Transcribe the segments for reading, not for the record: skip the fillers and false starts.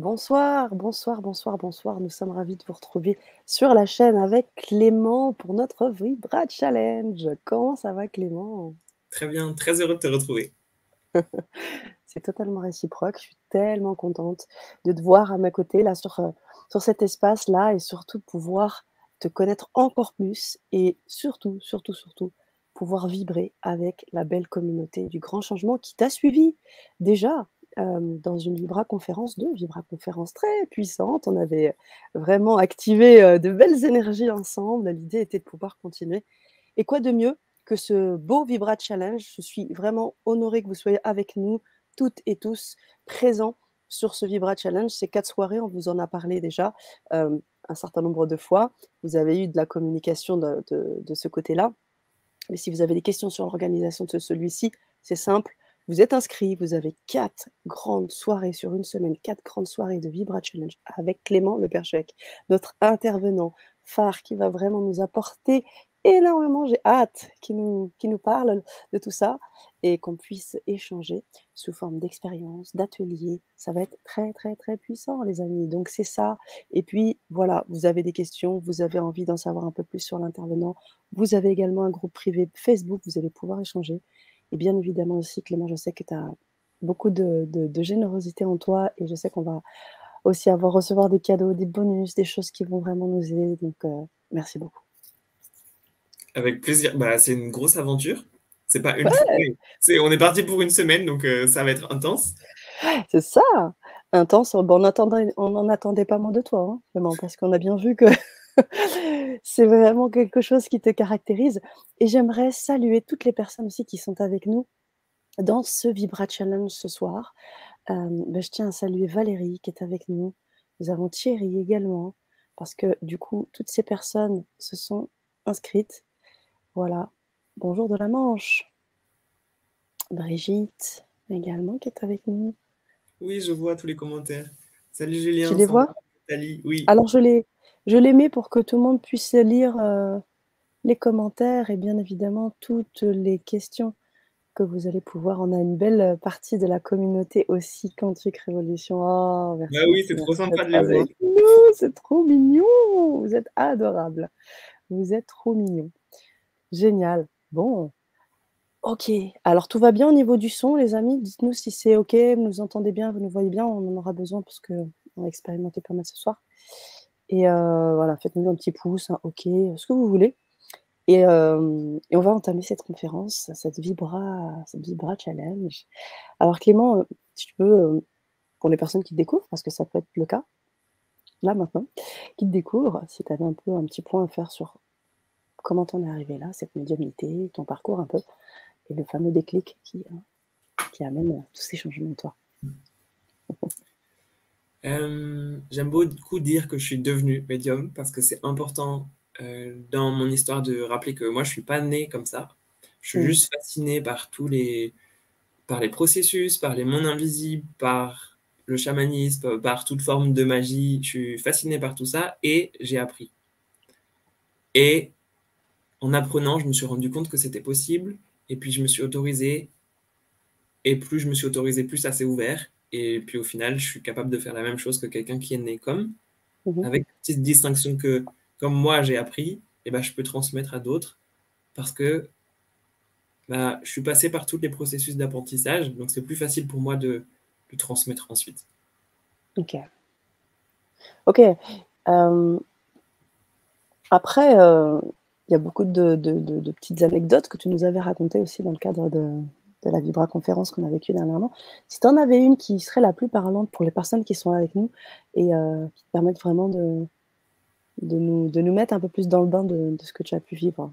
Bonsoir, bonsoir, bonsoir, bonsoir. Nous sommes ravis de vous retrouver sur la chaîne avec Clément pour notre Vibra Challenge. Comment ça va, Clément? Très bien, très heureux de te retrouver. C'est totalement réciproque. Je suis tellement contente de te voir à mes côtés là sur cet espace-là et surtout de pouvoir te connaître encore plus et surtout, surtout, surtout pouvoir vibrer avec la belle communauté du grand changement qui t'a suivi déjà dans une Vibra conférence, 2 Vibra conférences très puissantes. On avait vraiment activé de belles énergies ensemble. L'idée était de pouvoir continuer. Et quoi de mieux que ce beau Vibra Challenge? Je suis vraiment honorée que vous soyez avec nous toutes et tous présents sur ce Vibra Challenge. Ces 4 soirées, on vous en a parlé déjà un certain nombre de fois. Vous avez eu de la communication de ce côté-là. Mais si vous avez des questions sur l'organisation de celui-ci, c'est simple. Vous êtes inscrits, vous avez 4 grandes soirées sur une semaine, 4 grandes soirées de Vibra Challenge avec Clément Le Perchec, notre intervenant phare qui va vraiment nous apporter énormément. J'ai hâte qu'il nous parle de tout ça et qu'on puisse échanger sous forme d'expérience, d'ateliers. Ça va être très, très, très puissant, les amis. Donc, c'est ça. Et puis, voilà, vous avez des questions, vous avez envie d'en savoir un peu plus sur l'intervenant. Vous avez également un groupe privé Facebook, vous allez pouvoir échanger. Et bien évidemment aussi, Clément, je sais que tu as beaucoup de générosité en toi et je sais qu'on va aussi recevoir des cadeaux, des bonus, des choses qui vont vraiment nous aider. Donc, merci beaucoup. Avec plaisir. Bah, c'est une grosse aventure. C'est pas une fois. Ouais, Oui. On est parti pour une semaine, donc ça va être intense. c'est ça. Intense. Bon, on n'en attendait pas moins de toi, hein, Clément, parce qu'on a bien vu que c'est vraiment quelque chose qui te caractérise. Et j'aimerais saluer toutes les personnes aussi qui sont avec nous dans ce Vibra Challenge ce soir. Je tiens à saluer Valérie qui est avec nous. Nous avons Thierry également, parce que du coup, toutes ces personnes se sont inscrites. Voilà. Bonjour de la Manche. Brigitte également qui est avec nous. Oui, je vois tous les commentaires. Salut Tu Julien, les Sandra, vois? Nathalie. Oui, Alors je les mets pour que tout le monde puisse lire les commentaires et bien évidemment toutes les questions que vous allez pouvoir. On a une belle partie de la communauté aussi, Quantique Révolution. Oh, bah merci, oui, merci, c'est trop merci sympa d'être de les voir. avec nous. C'est trop mignon. Vous êtes adorables. Vous êtes trop mignons. Génial. Bon, ok. Alors, tout va bien au niveau du son, les amis? Dites-nous si c'est ok, vous nous entendez bien, vous nous voyez bien. On en aura besoin parce qu'on va expérimenter pas mal ce soir. Et voilà, faites-nous un petit pouce, un ok, ce que vous voulez. Et on va entamer cette conférence, cette Vibra Challenge. Alors Clément, si tu peux, pour les personnes qui te découvrent, parce que ça peut être le cas, là maintenant, qui te découvrent, si tu avais un peu un petit point à faire sur comment t'en es arrivé là, cette médiumnité, ton parcours un peu, et le fameux déclic qui amène tous ces changements en toi. J'aime beaucoup dire que je suis devenu médium parce que c'est important dans mon histoire de rappeler que moi, je suis pas né comme ça. Je suis Mmh. juste fasciné par les processus, par les mondes invisibles, par le chamanisme, par toute forme de magie. Je suis fasciné par tout ça et j'ai appris. Et en apprenant, je me suis rendu compte que c'était possible. Et puis, je me suis autorisé. Et plus je me suis autorisé, plus ça s'est ouvert. Et puis, au final, je suis capable de faire la même chose que quelqu'un qui est né comme, Mmh. avec une petite distinction que, comme moi, j'ai appris, et ben, je peux transmettre à d'autres parce que bah, je suis passé par tous les processus d'apprentissage. Donc, c'est plus facile pour moi de transmettre ensuite. Ok. Ok. Euh, Après, il y a beaucoup de petites anecdotes que tu nous avais racontées aussi dans le cadre de la Vibra conférence qu'on a vécue dernièrement. Si tu en avais une qui serait la plus parlante pour les personnes qui sont avec nous et qui te permettent vraiment de nous mettre un peu plus dans le bain de ce que tu as pu vivre.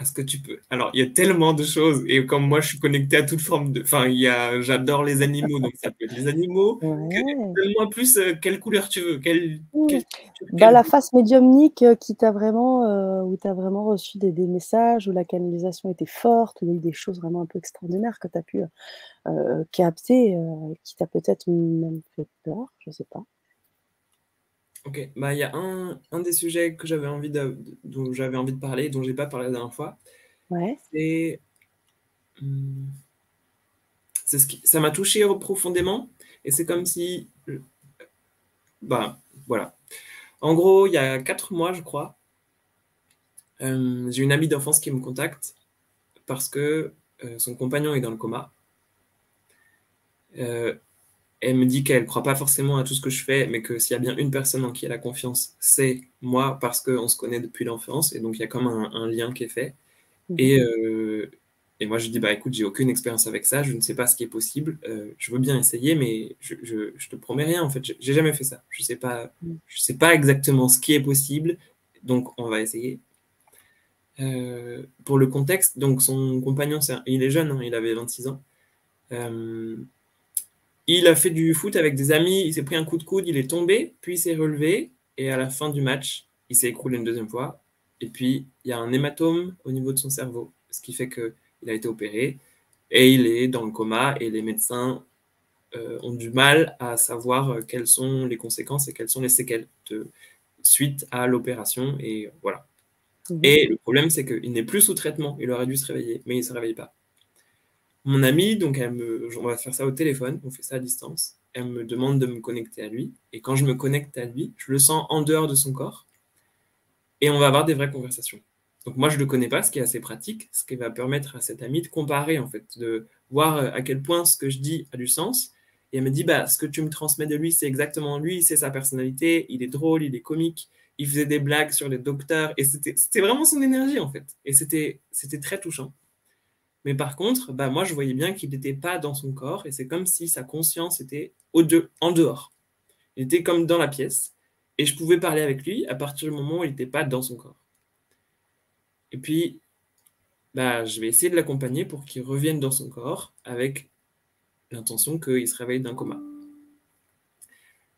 Est-ce que tu peux? Alors, il y a tellement de choses. Et comme moi, je suis connecté à toute forme de. Enfin, j'adore les animaux. Donc, ça peut être les animaux. Ouais. Donne-moi plus quelle couleur tu veux. Mmh. Sur Bah, quel la bout. face médiumnique qui t'a vraiment, où tu as vraiment reçu des messages, où la canalisation était forte, où il y a eu des choses vraiment un peu extraordinaires que tu as pu capter, qui t'a peut-être même fait peur, je sais pas. Ok. Bah, il y a un des sujets que dont j'avais envie de parler, dont j'ai pas parlé la dernière fois. Ouais. C'est. hum, ça m'a touché profondément. Et c'est comme si... Bah, voilà. En gros, il y a 4 mois, je crois, j'ai une amie d'enfance qui me contacte parce que son compagnon est dans le coma. Euh, Elle me dit qu'elle ne croit pas forcément à tout ce que je fais, mais que s'il y a bien une personne en qui elle a confiance, c'est moi, parce qu'on se connaît depuis l'enfance, et donc il y a comme un lien qui est fait. Mmh. Et, et moi, je dis, bah écoute, j'ai aucune expérience avec ça, je ne sais pas ce qui est possible, je veux bien essayer, mais je te promets rien, en fait, j'ai jamais fait ça. Mmh. Je sais pas exactement ce qui est possible, donc on va essayer. Pour le contexte, donc son compagnon, il est jeune, hein, il avait 26 ans. Euh, il a fait du foot avec des amis, il s'est pris un coup de coude, il est tombé, puis il s'est relevé, et à la fin du match, il s'est écroulé une deuxième fois. Et puis, il y a un hématome au niveau de son cerveau, ce qui fait qu'il a été opéré, et il est dans le coma, et les médecins ont du mal à savoir quelles sont les conséquences et quelles sont les séquelles suite à l'opération, et voilà. Mmh. Et le problème, c'est qu'il n'est plus sous traitement, il aurait dû se réveiller, mais il ne se réveille pas. Mon amie, donc on va faire ça au téléphone, on fait ça à distance. Elle me demande de me connecter à lui. Et quand je me connecte à lui, je le sens en dehors de son corps. Et on va avoir des vraies conversations. Donc moi, je ne le connais pas, ce qui est assez pratique, ce qui va permettre à cette amie de comparer, en fait, de voir à quel point ce que je dis a du sens. Et elle me dit, bah, ce que tu me transmets de lui, c'est exactement lui, c'est sa personnalité, il est drôle, il est comique, il faisait des blagues sur les docteurs. Et c'était vraiment son énergie, en fait. Et c'était très touchant. Mais par contre, bah, moi, je voyais bien qu'il n'était pas dans son corps, et c'est comme si sa conscience était en dehors. Il était comme dans la pièce, et je pouvais parler avec lui à partir du moment où il n'était pas dans son corps. Et puis, bah, je vais essayer de l'accompagner pour qu'il revienne dans son corps, avec l'intention qu'il se réveille d'un coma.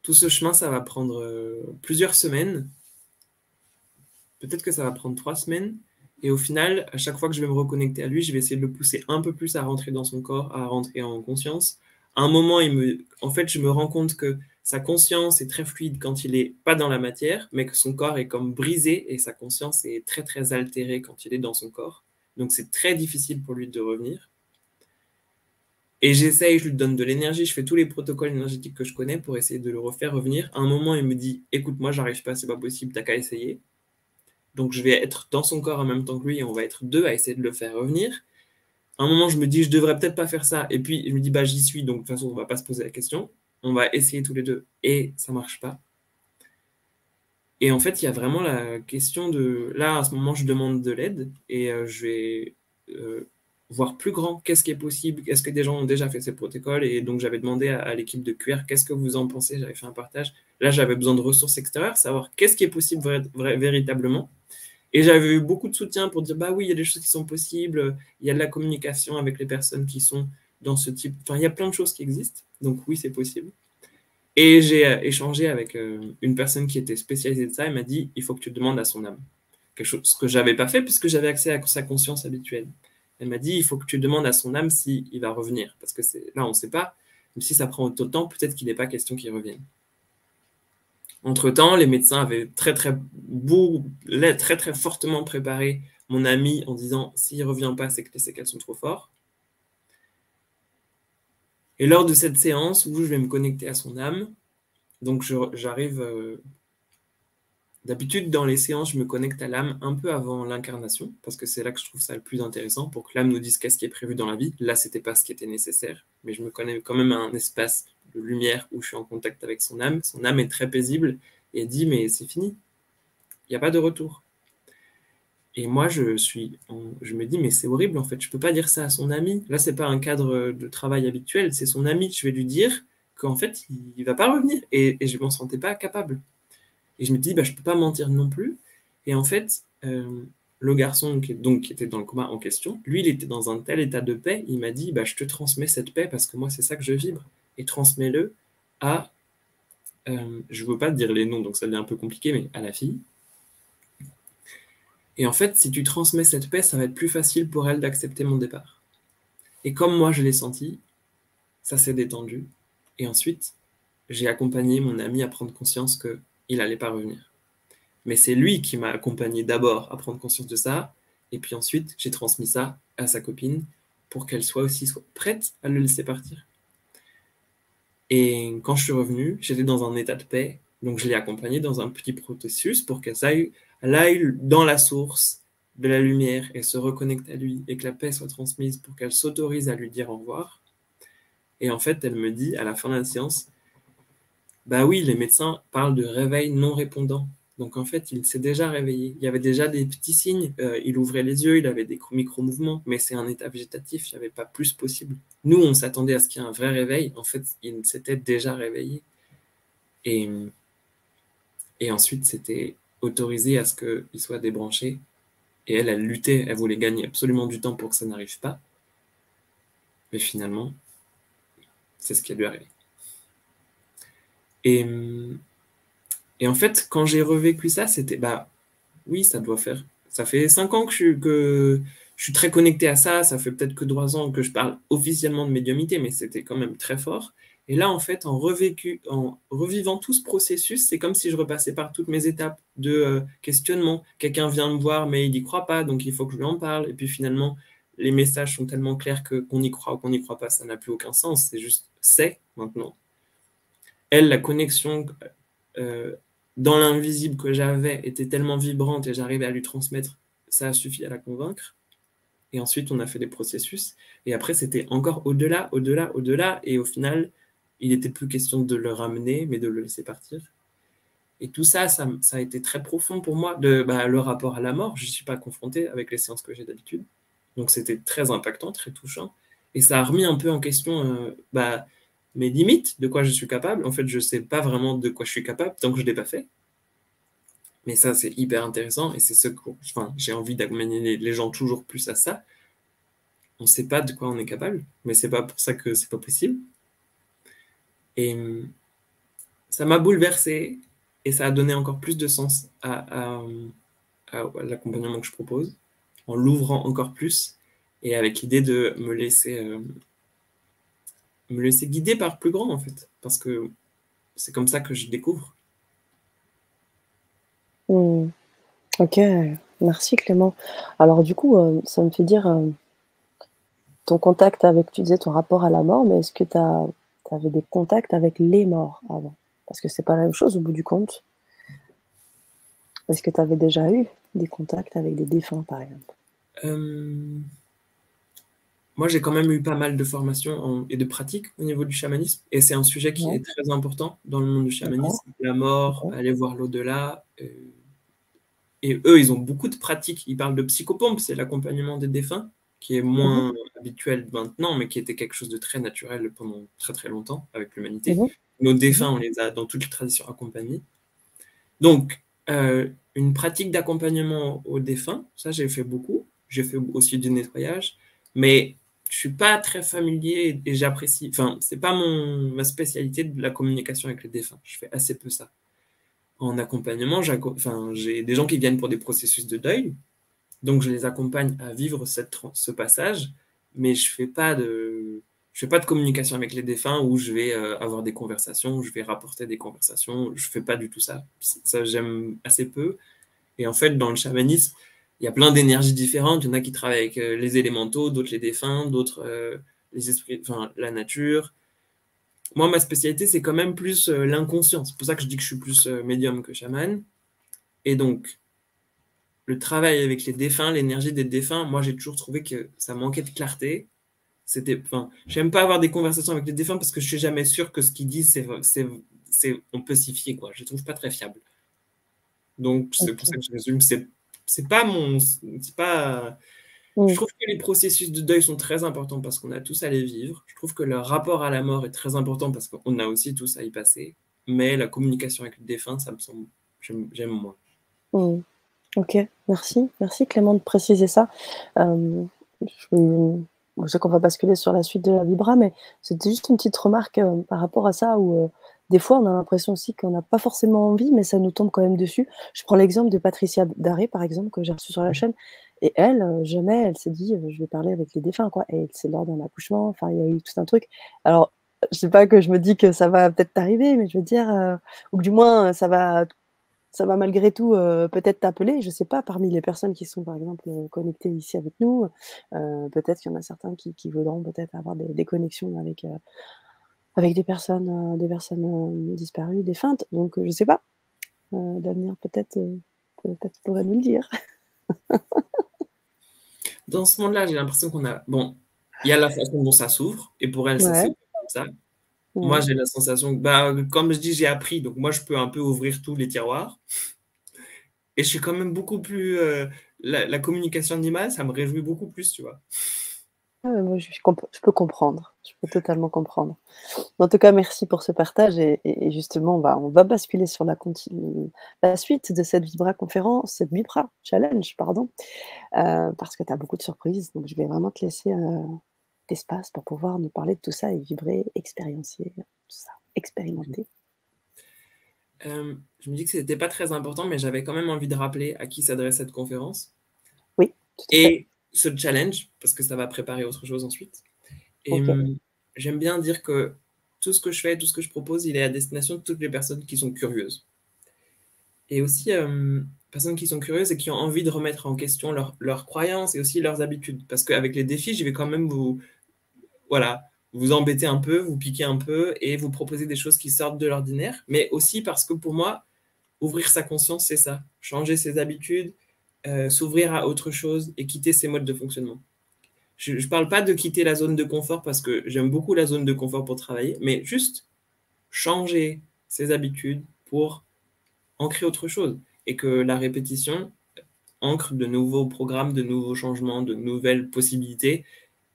Tout ce chemin, ça va prendre plusieurs semaines. Peut-être que ça va prendre 3 semaines. Et au final, à chaque fois que je vais me reconnecter à lui, je vais essayer de le pousser un peu plus à rentrer dans son corps, à rentrer en conscience. À un moment, en fait, je me rends compte que sa conscience est très fluide quand il n'est pas dans la matière, mais que son corps est comme brisé et sa conscience est très, très altérée quand il est dans son corps. Donc, c'est très difficile pour lui de revenir. Et j'essaye, je lui donne de l'énergie, je fais tous les protocoles énergétiques que je connais pour essayer de le refaire revenir. À un moment, il me dit, écoute, moi, j'arrive pas, c'est pas possible, t'as qu'à essayer. Donc, je vais être dans son corps en même temps que lui et on va être deux à essayer de le faire revenir. À un moment, je me dis, je devrais peut-être pas faire ça. Et puis, je me dis, bah, j'y suis, donc de toute façon, on va pas se poser la question. On va essayer tous les deux et ça marche pas. Et en fait, il y a vraiment la question de... Là, à ce moment, je demande de l'aide et je vais voir plus grand. Qu'est-ce qui est possible? Est-ce que des gens ont déjà fait ces protocoles? Et donc, j'avais demandé à l'équipe de QR, qu'est-ce que vous en pensez? J'avais fait un partage. Là, j'avais besoin de ressources extérieures, savoir qu'est-ce qui est possible véritablement. Et j'avais eu beaucoup de soutien pour dire, bah oui, il y a des choses qui sont possibles, il y a de la communication avec les personnes qui sont dans ce type, enfin, il y a plein de choses qui existent, donc oui, c'est possible. Et j'ai échangé avec une personne qui était spécialisée de ça, elle m'a dit, il faut que tu demandes à son âme. Quelque chose que je n'avais pas fait puisque j'avais accès à sa conscience habituelle. Elle m'a dit, il faut que tu demandes à son âme s'il va revenir, parce que là, on ne sait pas, même si ça prend autant de temps, peut-être qu'il n'est pas question qu'il revienne. Entre-temps, les médecins avaient très, très fortement préparé mon ami en disant s'il ne revient pas, c'est que les séquelles sont trop fortes. Et lors de cette séance où je vais me connecter à son âme, donc j'arrive. D'habitude, dans les séances, je me connecte à l'âme un peu avant l'incarnation, parce que c'est là que je trouve ça le plus intéressant, pour que l'âme nous dise qu'est-ce qui est prévu dans la vie. Là, ce n'était pas ce qui était nécessaire, mais je me connais quand même à un espace de lumière où je suis en contact avec son âme. Son âme est très paisible et dit, mais c'est fini, il n'y a pas de retour. Et moi, je me dis, mais c'est horrible, en fait, je ne peux pas dire ça à son ami. Là, ce n'est pas un cadre de travail habituel, c'est son ami. Je vais lui dire qu'en fait, il ne va pas revenir, et je ne m'en sentais pas capable. Et je me dis, bah, je ne peux pas mentir non plus. Et en fait, le garçon qui était dans le coma en question, lui, il était dans un tel état de paix, il m'a dit, bah, je te transmets cette paix parce que moi, c'est ça que je vibre. Et transmets-le à, je ne veux pas te dire les noms, donc ça devient un peu compliqué, mais à la fille. Et en fait, si tu transmets cette paix, ça va être plus facile pour elle d'accepter mon départ. Et comme moi, je l'ai senti, ça s'est détendu. Et ensuite, j'ai accompagné mon ami à prendre conscience qu'il n'allait pas revenir. Mais c'est lui qui m'a accompagné d'abord à prendre conscience de ça, et puis ensuite, j'ai transmis ça à sa copine pour qu'elle soit prête à le laisser partir. Et quand je suis revenu, j'étais dans un état de paix. Donc, je l'ai accompagnée dans un petit processus pour elle aille dans la source de la lumière et se reconnecte à lui et que la paix soit transmise pour qu'elle s'autorise à lui dire au revoir. Et en fait, elle me dit à la fin de la séance, bah oui, les médecins parlent de réveil non répondant. Donc en fait, il s'est déjà réveillé. Il y avait déjà des petits signes. Il ouvrait les yeux, il avait des micro-mouvements, mais c'est un état végétatif, il n'y avait pas plus possible. Nous, on s'attendait à ce qu'il y ait un vrai réveil. En fait, il s'était déjà réveillé. Et, et ensuite, c'était autorisé à ce qu'il soit débranché. Et elle luttait, elle voulait gagner absolument du temps pour que ça n'arrive pas. Mais finalement, c'est ce qui lui est arrivé. Et, et en fait, quand j'ai revécu ça, c'était, bah oui, ça fait 5 ans que je suis très connecté à ça, ça fait peut-être que 3 ans que je parle officiellement de médiumnité, mais c'était quand même très fort. Et là, en fait, en revivant tout ce processus, c'est comme si je repassais par toutes mes étapes de questionnement. Quelqu'un vient me voir, mais il n'y croit pas, donc il faut que je lui en parle. Et puis finalement, les messages sont tellement clairs que qu'on y croit ou qu'on n'y croit pas, ça n'a plus aucun sens. C'est juste, c'est maintenant. Elle, la connexion euh, dans l'invisible que j'avais était tellement vibrante et j'arrivais à lui transmettre, ça a suffi à la convaincre. Et ensuite, on a fait des processus. Et après, c'était encore au-delà, au-delà, au-delà. Et au final, il n'était plus question de le ramener, mais de le laisser partir. Et tout ça, ça a été très profond pour moi. Le rapport à la mort, je ne suis pas confronté avec les séances que j'ai d'habitude. Donc, c'était très impactant, très touchant. Et ça a remis un peu en question mes limites, de quoi je suis capable. En fait, je ne sais pas vraiment de quoi je suis capable tant que je ne l'ai pas fait. Mais ça, c'est hyper intéressant et c'est ce que j'ai envie d'accompagner les gens toujours plus à ça. On ne sait pas de quoi on est capable, mais c'est pas pour ça que c'est pas possible. Et ça m'a bouleversé et ça a donné encore plus de sens à l'accompagnement que je propose, en l'ouvrant encore plus et avec l'idée de me laisser guider par plus grand en fait, parce que c'est comme ça que je découvre. Mmh. OK, merci Clément. Alors du coup, ça me fait dire, ton contact avec tu disais ton rapport à la mort, mais est-ce que tu avais des contacts avec les morts avant? Parce que c'est pas la même chose au bout du compte. Est-ce que tu avais déjà eu des contacts avec des défunts, par exemple? Moi, j'ai quand même eu pas mal de formations et de pratiques au niveau du chamanisme, et c'est un sujet qui Ouais, est très important dans le monde du d'accord, chamanisme, la mort, OK. aller voir l'au-delà. Et eux, ils ont beaucoup de pratiques. Ils parlent de psychopompe, c'est l'accompagnement des défunts, qui est Mmh. moins habituel maintenant, mais qui était quelque chose de très naturel pendant très très longtemps avec l'humanité. Mmh. Nos Mmh. défunts, on les a dans toutes les traditions accompagnés. Donc, une pratique d'accompagnement aux défunts, ça j'ai fait beaucoup. J'ai fait aussi du nettoyage, mais je suis pas très familier et j'apprécie. Enfin, c'est pas ma spécialité de la communication avec les défunts. Je fais assez peu ça. En accompagnement, j'ai des gens qui viennent pour des processus de deuil, donc je les accompagne à vivre ce passage, mais je fais pas de communication avec les défunts où je vais avoir des conversations, où je vais rapporter des conversations. Je fais pas du tout ça. Ça, j'aime assez peu. Et en fait, dans le chamanisme, il y a plein d'énergies différentes. Il y en a qui travaillent avec les élémentaux, d'autres les défunts, d'autres les esprits, enfin la nature. Moi, ma spécialité, c'est quand même plus l'inconscient. C'est pour ça que je dis que je suis plus médium que chaman. Et donc, le travail avec les défunts, l'énergie des défunts, moi, j'ai toujours trouvé que ça manquait de clarté. J'aime pas avoir des conversations avec les défunts parce que je suis jamais sûr que ce qu'ils disent, on peut s'y fier, quoi. Je les trouve pas très fiables. Donc, c'est pour ça OK. que je résume. C'est pas mon, c'est pas, je Mmh. trouve que les processus de deuil sont très importants parce qu'on a tous à les vivre. Je trouve que le rapport à la mort est très important parce qu'on a aussi tous à y passer. Mais la communication avec les défunts, ça me semble, j'aime moins. Mmh. OK, merci. Merci Clément de préciser ça. Je sais qu'on va basculer sur la suite de la vibra, mais c'était juste une petite remarque, par rapport à ça où, des fois on a l'impression aussi qu'on n'a pas forcément envie, mais ça nous tombe quand même dessus. Je prends l'exemple de Patricia Daré, par exemple, que j'ai reçue sur la chaîne et elle, jamais elle s'est dit: «Je vais parler avec les défunts», quoi, et c'est lors d'un accouchement, enfin il y a eu tout un truc. Alors, je sais pas que je me dis que ça va peut-être t'arriver, mais je veux dire, ou que du moins, ça va malgré tout, peut-être t'appeler, je sais pas, parmi les personnes qui sont, par exemple, connectées ici avec nous, peut-être qu'il y en a certains qui voudront peut-être avoir des connexions avec, avec des personnes, disparues, défuntes, donc je sais pas, l'avenir peut-être pourrait nous le dire. Dans ce monde-là, j'ai l'impression qu'on a bon, il y a la façon dont ça s'ouvre et pour elle, ça Ouais, s'est fait comme ça. Moi, ouais. j'ai la sensation que, bah, comme je dis, j'ai appris, donc moi, je peux un peu ouvrir tous les tiroirs et je suis quand même beaucoup plus, la communication animale, ça me réjouit beaucoup plus, tu vois? Ah ouais, moi je peux comprendre, je peux totalement comprendre. En tout cas, merci pour ce partage et justement, on va basculer sur la suite de cette Vibra conférence, cette Vibra challenge, pardon, parce que tu as beaucoup de surprises, donc je vais vraiment te laisser, l'espace pour pouvoir nous parler de tout ça et vibrer, expériencer, tout ça, expérimenter. Je me dis que c'était pas très important, mais j'avais quand même envie de rappeler à qui s'adresse cette conférence Oui, tout à fait. et ce challenge, parce que ça va préparer autre chose ensuite. Et OK. j'aime bien dire que tout ce que je fais, tout ce que je propose, il est à destination de toutes les personnes qui sont curieuses. Et aussi, personnes qui sont curieuses et qui ont envie de remettre en question leurs croyances et aussi leurs habitudes. Parce qu'avec les défis, je vais quand même voilà, vous embêter un peu, vous piquer un peu et vous proposer des choses qui sortent de l'ordinaire. Mais aussi parce que pour moi, ouvrir sa conscience, c'est ça. Changer ses habitudes, s'ouvrir à autre chose et quitter ses modes de fonctionnement. Je ne parle pas de quitter la zone de confort parce que j'aime beaucoup la zone de confort pour travailler, mais juste changer ses habitudes pour ancrer autre chose. Et que la répétition ancre de nouveaux programmes, de nouveaux changements, de nouvelles possibilités.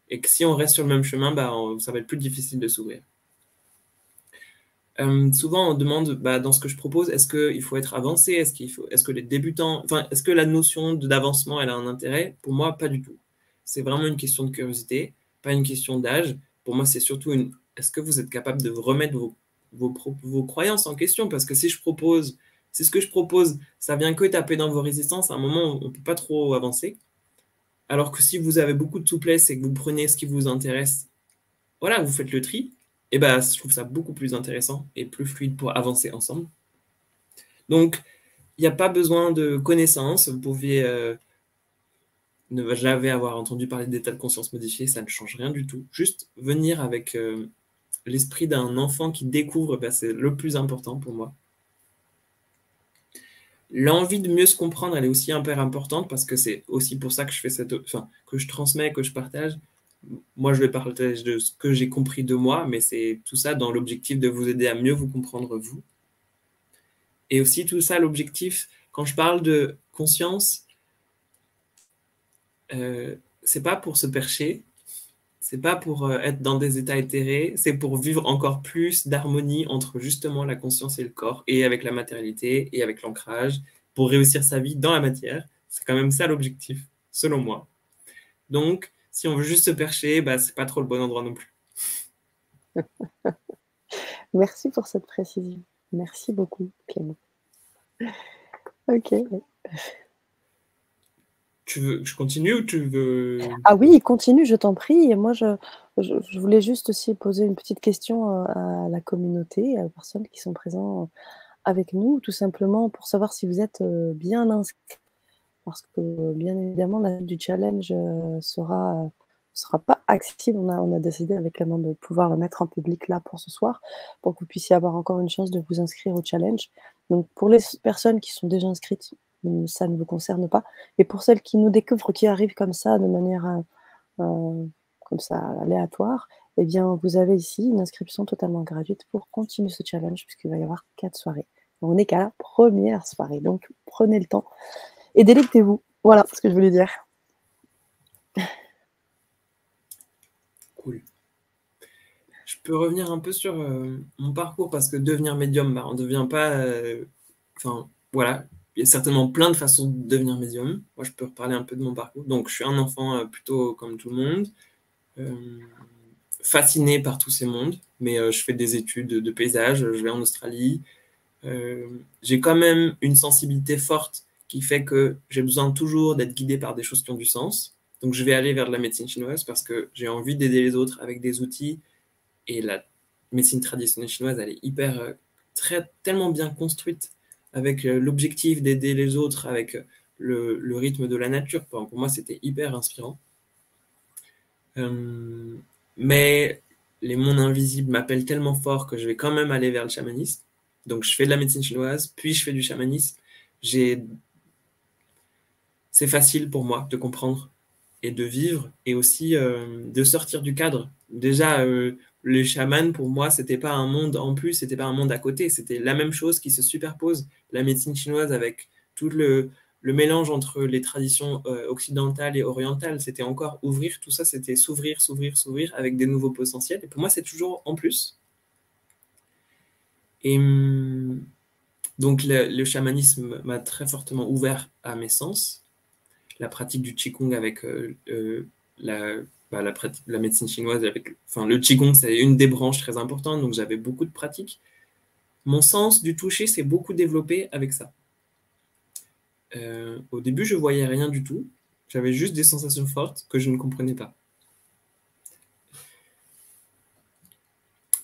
Et que si on reste sur le même chemin, bah, ça va être plus difficile de s'ouvrir. Souvent, on demande bah, dans ce que je propose, est-ce qu'il faut être avancé, est-ce que les débutants, enfin, est-ce que la notion d'avancement, elle a un intérêt? Pour moi, pas du tout. C'est vraiment une question de curiosité, pas une question d'âge. Pour moi, c'est surtout est-ce que vous êtes capable de remettre vos croyances en question? Parce que si ce que je propose, ça vient que taper dans vos résistances, à un moment, on ne peut pas trop avancer. Alors que si vous avez beaucoup de souplesse et que vous prenez ce qui vous intéresse, voilà, vous faites le tri, et ben, je trouve ça beaucoup plus intéressant et plus fluide pour avancer ensemble. Donc, il n'y a pas besoin de connaissances. Vous pouvez ne jamais avoir entendu parler d'état de conscience modifié, ça ne change rien du tout. Juste venir avec l'esprit d'un enfant qui découvre, ben, c'est le plus important pour moi. L'envie de mieux se comprendre, elle est aussi hyper importante parce que c'est aussi pour ça que je fais que je transmets, que je partage. Moi, je vais partager de ce que j'ai compris de moi, mais c'est tout ça dans l'objectif de vous aider à mieux vous comprendre vous. Et aussi tout ça, l'objectif, quand je parle de conscience, c'est pas pour se percher, c'est pas pour être dans des états éthérés, c'est pour vivre encore plus d'harmonie entre justement la conscience et le corps, et avec la matérialité, et avec l'ancrage, pour réussir sa vie dans la matière. C'est quand même ça l'objectif, selon moi. Donc, si on veut juste se percher, bah, c'est pas trop le bon endroit non plus. Merci pour cette précision. Merci beaucoup, Clément. OK. Tu veux que je continue ou tu veux... Ah oui, continue, je t'en prie. Et moi, je voulais juste aussi poser une petite question, à la communauté, aux personnes qui sont présents avec nous, tout simplement pour savoir si vous êtes, bien inscrits. Parce que, bien évidemment, la du challenge, sera pas accessible. On a décidé avec Clément de pouvoir le mettre en public là pour ce soir, pour que vous puissiez avoir encore une chance de vous inscrire au challenge. Donc pour les personnes qui sont déjà inscrites, ça ne vous concerne pas. Et pour celles qui nous découvrent, qui arrivent comme ça de manière, comme ça aléatoire, eh bien vous avez ici une inscription totalement gratuite pour continuer ce challenge puisqu'il va y avoir 4 soirées. On n'est qu'à la première soirée, donc prenez le temps et délectez-vous. Voilà ce que je voulais dire. Cool. Je peux revenir un peu sur mon parcours parce que devenir médium, bah, on ne devient pas. Enfin, voilà, il y a certainement plein de façons de devenir médium. Moi, je peux reparler un peu de mon parcours. Donc, je suis un enfant plutôt comme tout le monde, euh, fasciné par tous ces mondes, mais je fais des études de paysage, je vais en Australie. J'ai quand même une sensibilité forte qui fait que j'ai besoin toujours d'être guidé par des choses qui ont du sens. Donc, je vais aller vers de la médecine chinoise parce que j'ai envie d'aider les autres avec des outils et la médecine traditionnelle chinoise, elle est tellement bien construite avec l'objectif d'aider les autres, avec le rythme de la nature. Pour moi, c'était hyper inspirant. Mais les mondes invisibles m'appellent tellement fort que je vais quand même aller vers le chamanisme. Donc, je fais de la médecine chinoise, puis je fais du chamanisme. C'est facile pour moi de comprendre et de vivre, et aussi de sortir du cadre. Déjà, les chamans, pour moi, c'était pas un monde en plus, c'était pas un monde à côté, c'était la même chose qui se superpose. La médecine chinoise avec tout le mélange entre les traditions occidentales et orientales, c'était encore ouvrir, tout ça, c'était s'ouvrir, s'ouvrir, s'ouvrir avec des nouveaux potentiels. Et pour moi, c'est toujours en plus. Et donc, le chamanisme m'a très fortement ouvert à mes sens. La pratique du Qigong avec la médecine chinoise, le Qigong, c'est une des branches très importantes, donc j'avais beaucoup de pratiques. Mon sens du toucher s'est beaucoup développé avec ça. Au début, je voyais rien du tout. J'avais juste des sensations fortes que je ne comprenais pas.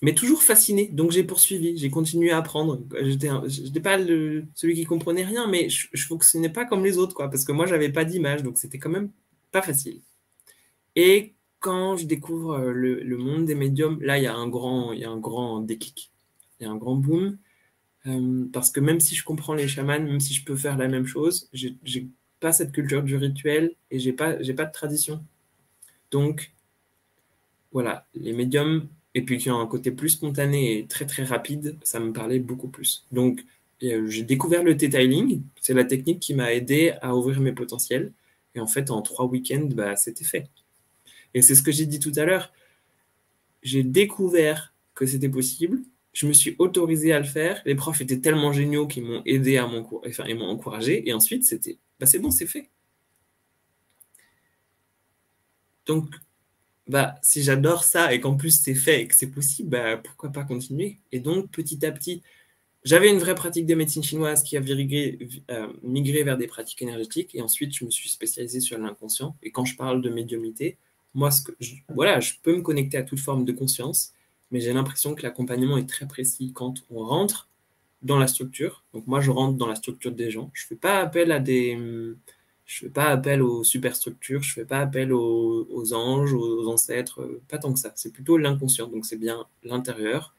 Mais toujours fasciné, donc j'ai poursuivi, j'ai continué à apprendre. J'étais pas celui qui comprenait rien, mais je fonctionnais pas comme les autres, quoi, parce que moi, j'avais pas d'image, donc c'était quand même pas facile. Et quand je découvre le monde des médiums, là, il y a un grand déclic. Il y a un grand boom. Parce que même si je comprends les chamans, même si je peux faire la même chose, j'ai pas cette culture du rituel et j'ai pas de tradition. Donc, voilà, les médiums, et puis qui ont un côté plus spontané et très très rapide, ça me parlait beaucoup plus. Donc, j'ai découvert le detailing, c'est la technique qui m'a aidé à ouvrir mes potentiels. Et en fait, en 3 week-ends, bah, c'était fait. Et c'est ce que j'ai dit tout à l'heure. J'ai découvert que c'était possible. Je me suis autorisé à le faire. Les profs étaient tellement géniaux qu'ils m'ont aidé à ils m'ont encouragé. Et ensuite, c'était, bah, c'est bon, c'est fait. Donc, bah, si j'adore ça et qu'en plus c'est fait et que c'est possible, bah, pourquoi pas continuer? Et donc, petit à petit, j'avais une vraie pratique de médecine chinoise qui a migré vers des pratiques énergétiques. Et ensuite, je me suis spécialisé sur l'inconscient. Et quand je parle de médiumnité, moi, voilà, je peux me connecter à toute forme de conscience, mais j'ai l'impression que l'accompagnement est très précis quand on rentre dans la structure. Donc moi, je rentre dans la structure des gens. Je fais pas appel je fais pas appel aux superstructures, je fais pas appel aux anges, aux ancêtres, pas tant que ça. C'est plutôt l'inconscient. Donc c'est bien l'intérieur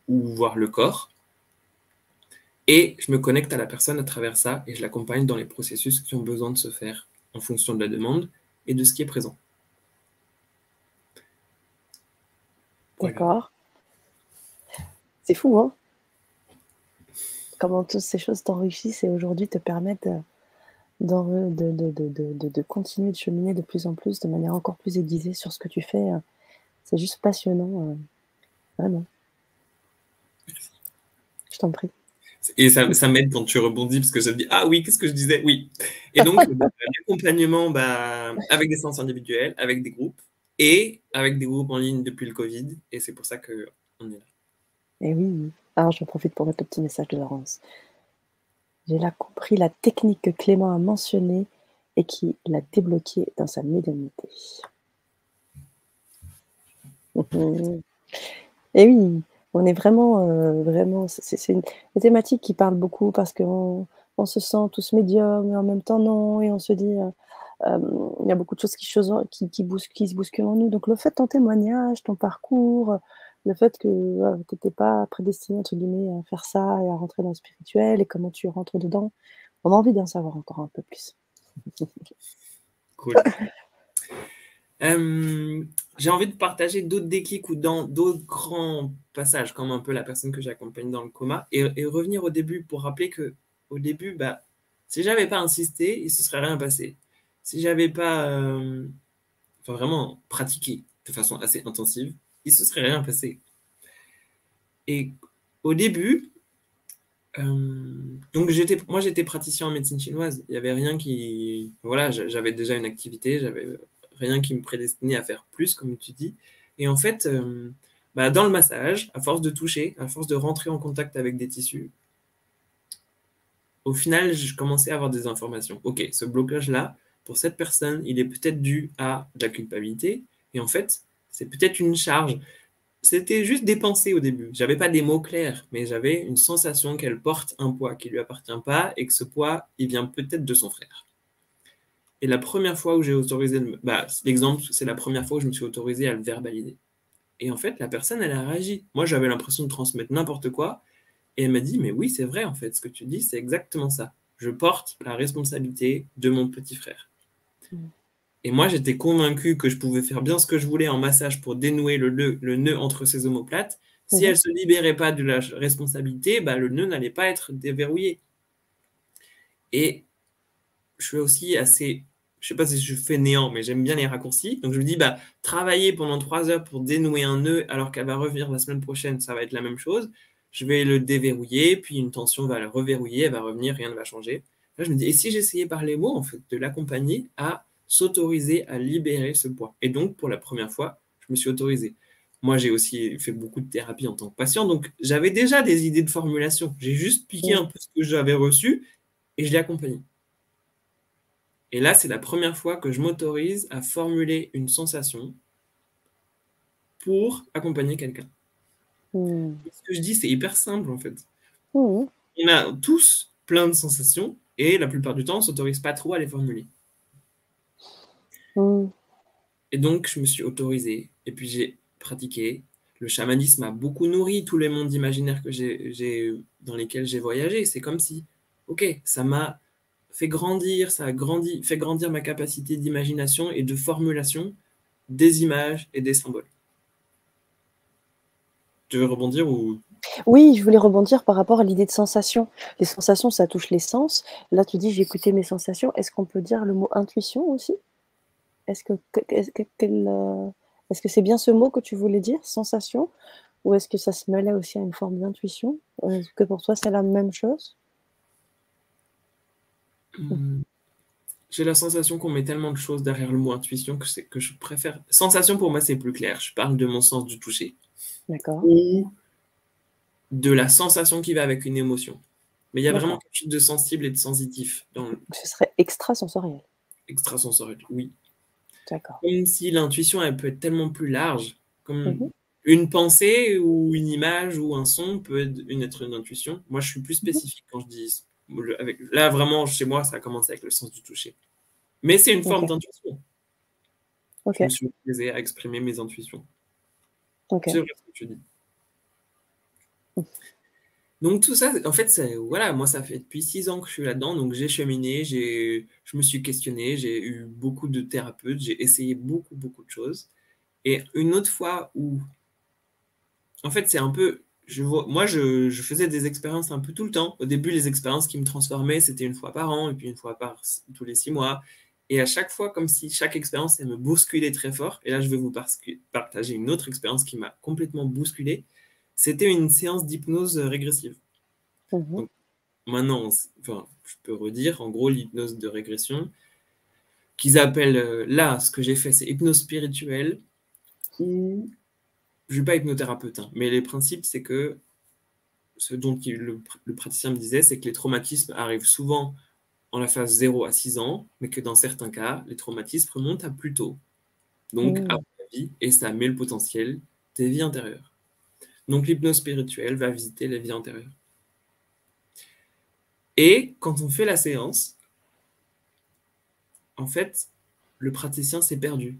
ou voir le corps. Et je me connecte à la personne à travers ça et je l'accompagne dans les processus qui ont besoin de se faire en fonction de la demande et de ce qui est présent. D'accord. Voilà. C'est fou, hein? Comment toutes ces choses t'enrichissent et aujourd'hui te permettent de continuer de cheminer de plus en plus, de manière encore plus aiguisée sur ce que tu fais. C'est juste passionnant, vraiment. Merci. Je t'en prie. Et ça m'aide quand tu rebondis parce que je me dis ah oui, qu'est-ce que je disais? Oui. Et donc, l'accompagnement avec des séances individuelles, avec des groupes et avec des groupes en ligne depuis le Covid. Et c'est pour ça qu'on est là. Et oui. Alors, j'en profite pour mettre le petit message de Laurence. J'ai là compris la technique que Clément a mentionnée et qui l'a débloqué dans sa médiumnité. Et oui, on est vraiment, c'est une thématique qui parle beaucoup parce qu'on se sent tous médiums et en même temps non, et on se dit, il y a beaucoup de choses qui se bousculent en nous. Donc le fait de ton témoignage, ton parcours, le fait que tu n'étais pas prédestiné, entre guillemets, à faire ça et à rentrer dans le spirituel et comment tu rentres dedans, on a envie d'en savoir encore un peu plus. Cool. J'ai envie de partager d'autres déclics ou dans d'autres grands passages, comme un peu la personne que j'accompagne dans le coma, et revenir au début pour rappeler que au début, bah, si j'avais pas insisté, il ne se serait rien passé. Si j'avais pas vraiment pratiqué de façon assez intensive, il ne se serait rien passé. Et au début, donc moi j'étais praticien en médecine chinoise. Il n'y avait rien qui... Voilà, j'avais déjà une activité, j'avais rien qui me prédestinait à faire plus, comme tu dis. Et en fait, dans le massage, à force de toucher, à force de rentrer en contact avec des tissus, au final, je commençais à avoir des informations. Ok, ce blocage-là, pour cette personne, il est peut-être dû à de la culpabilité. Et en fait, c'est peut-être une charge. C'était juste des pensées au début. J'avais pas des mots clairs, mais j'avais une sensation qu'elle porte un poids qui lui appartient pas et que ce poids, il vient peut-être de son frère. Et la première fois où j'ai autorisé, l'exemple, c'est la première fois où je me suis autorisé à le verbaliser. Et en fait, la personne, elle a réagi. Moi, j'avais l'impression de transmettre n'importe quoi. Et elle m'a dit, mais oui, c'est vrai, en fait, ce que tu dis, c'est exactement ça. Je porte la responsabilité de mon petit frère. Mmh. Et moi, j'étais convaincu que je pouvais faire bien ce que je voulais en massage pour dénouer le nœud entre ses omoplates. Si Mmh. elle ne se libérait pas de la responsabilité, bah, le nœud n'allait pas être déverrouillé. Et je suis aussi assez, je sais pas si je suis fainéant, mais j'aime bien les raccourcis. Donc je me dis, bah, travailler pendant 3 heures pour dénouer un nœud alors qu'elle va revenir la semaine prochaine, ça va être la même chose. Je vais le déverrouiller, puis une tension va le reverrouiller, elle va revenir, rien ne va changer. Là, je me dis, et si j'essayais par les mots, en fait, de l'accompagner à s'autoriser à libérer ce poids. Et donc, pour la première fois, je me suis autorisé. Moi, j'ai aussi fait beaucoup de thérapie en tant que patient, donc j'avais déjà des idées de formulation. J'ai juste piqué un Mmh. peu ce que j'avais reçu et je l'ai accompagné. Et là, c'est la première fois que je m'autorise à formuler une sensation pour accompagner quelqu'un. Mmh. Ce que je dis, c'est hyper simple en fait. Mmh. On a tous plein de sensations et la plupart du temps, on ne s'autorise pas trop à les formuler. Mmh. Et donc, je me suis autorisé et puis j'ai pratiqué. Le chamanisme a beaucoup nourri tous les mondes imaginaires dans lesquels j'ai voyagé. C'est comme si, ok, ça m'a fait grandir, ça a fait grandir ma capacité d'imagination et de formulation des images et des symboles. Tu veux rebondir ou... Oui, je voulais rebondir par rapport à l'idée de sensation. Les sensations, ça touche les sens. Là, tu dis: «J'ai écouté mes sensations». Est-ce qu'on peut dire le mot intuition aussi? Est-ce que quel, est-ce que c'est bien ce mot que tu voulais dire, sensation? Ou est-ce que ça se mêlait aussi à une forme d'intuition? Est-ce que pour toi, c'est la même chose? Mmh. J'ai la sensation qu'on met tellement de choses derrière le mot intuition que je préfère. Sensation, pour moi, c'est plus clair. Je parle de mon sens du toucher D'accord, ou de la sensation qui va avec une émotion. Mais il y a vraiment d'accord. quelque chose de sensible et de sensitif dans Ce serait extrasensoriel. l'extrasensoriel, oui. D'accord. Comme si l'intuition, elle peut être tellement plus large, Mmh comme mh. une pensée ou une image ou un son peut être une intuition. Moi, je suis plus Mmh. spécifique quand je dis... Là, vraiment, chez moi, ça a commencé avec le sens du toucher. Mais c'est une forme OK, d'intuition. Je me OK, suis autorisé à exprimer mes intuitions. OK. C'est vrai ce que tu dis. Mmh. Donc tout ça, en fait, voilà, moi, ça fait depuis 6 ans que je suis là-dedans, donc j'ai cheminé, je me suis questionné, j'ai eu beaucoup de thérapeutes, j'ai essayé beaucoup, beaucoup de choses. Et une autre fois où, en fait, c'est un peu, moi, je faisais des expériences un peu tout le temps. Au début, les expériences qui me transformaient, c'était une fois par an, et puis une fois tous les 6 mois. Et à chaque fois, comme si chaque expérience, elle me bousculait très fort. Et là, je vais vous partager une autre expérience qui m'a complètement bousculé. C'était une séance d'hypnose régressive. Mmh mh. Donc, maintenant, enfin, je peux redire, en gros, l'hypnose de régression, qu'ils appellent là, ce que j'ai fait, c'est hypnose spirituelle, ou je ne suis pas hypnothérapeute, hein, mais les principes, c'est que ce dont le praticien me disait, c'est que les traumatismes arrivent souvent en la phase 0 à 6 ans, mais que dans certains cas, les traumatismes remontent à plus tôt, donc Mmh. après la vie, et ça met le potentiel des vies antérieures. Donc l'hypnose spirituelle va visiter les vies antérieures. Et quand on fait la séance, en fait, le praticien s'est perdu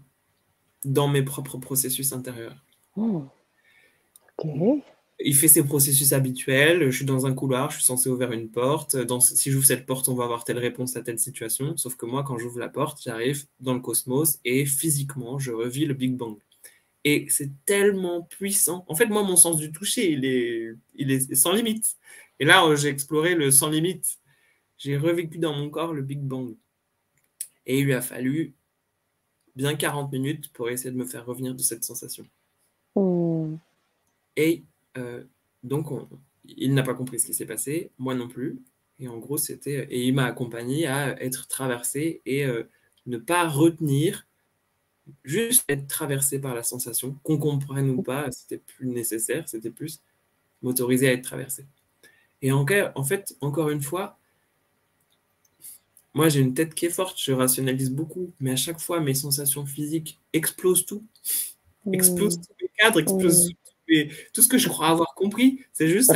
dans mes propres processus intérieurs. Mmh. OK. Il fait ses processus habituels, je suis dans un couloir, je suis censé ouvrir une porte, si j'ouvre cette porte, on va avoir telle réponse à telle situation, sauf que moi, quand j'ouvre la porte, j'arrive dans le cosmos et physiquement, je revis le Big Bang. Et c'est tellement puissant. En fait, moi, mon sens du toucher, il est sans limite. Et là, j'ai exploré le sans limite. J'ai revécu dans mon corps le Big Bang. Et il lui a fallu bien 40 minutes pour essayer de me faire revenir de cette sensation. Mmh. Et donc, il n'a pas compris ce qui s'est passé, moi non plus. Et en gros, et il m'a accompagné à être traversé et ne pas retenir, juste être traversé par la sensation, qu'on comprenne ou pas, c'était plus nécessaire, c'était plus m'autoriser à être traversé. Et en fait, encore une fois, moi j'ai une tête qui est forte, je rationalise beaucoup, mais à chaque fois, mes sensations physiques explosent tout. Explose Mmh. tous les cadres, explose Mmh. tout ce que je crois avoir compris. C'est juste,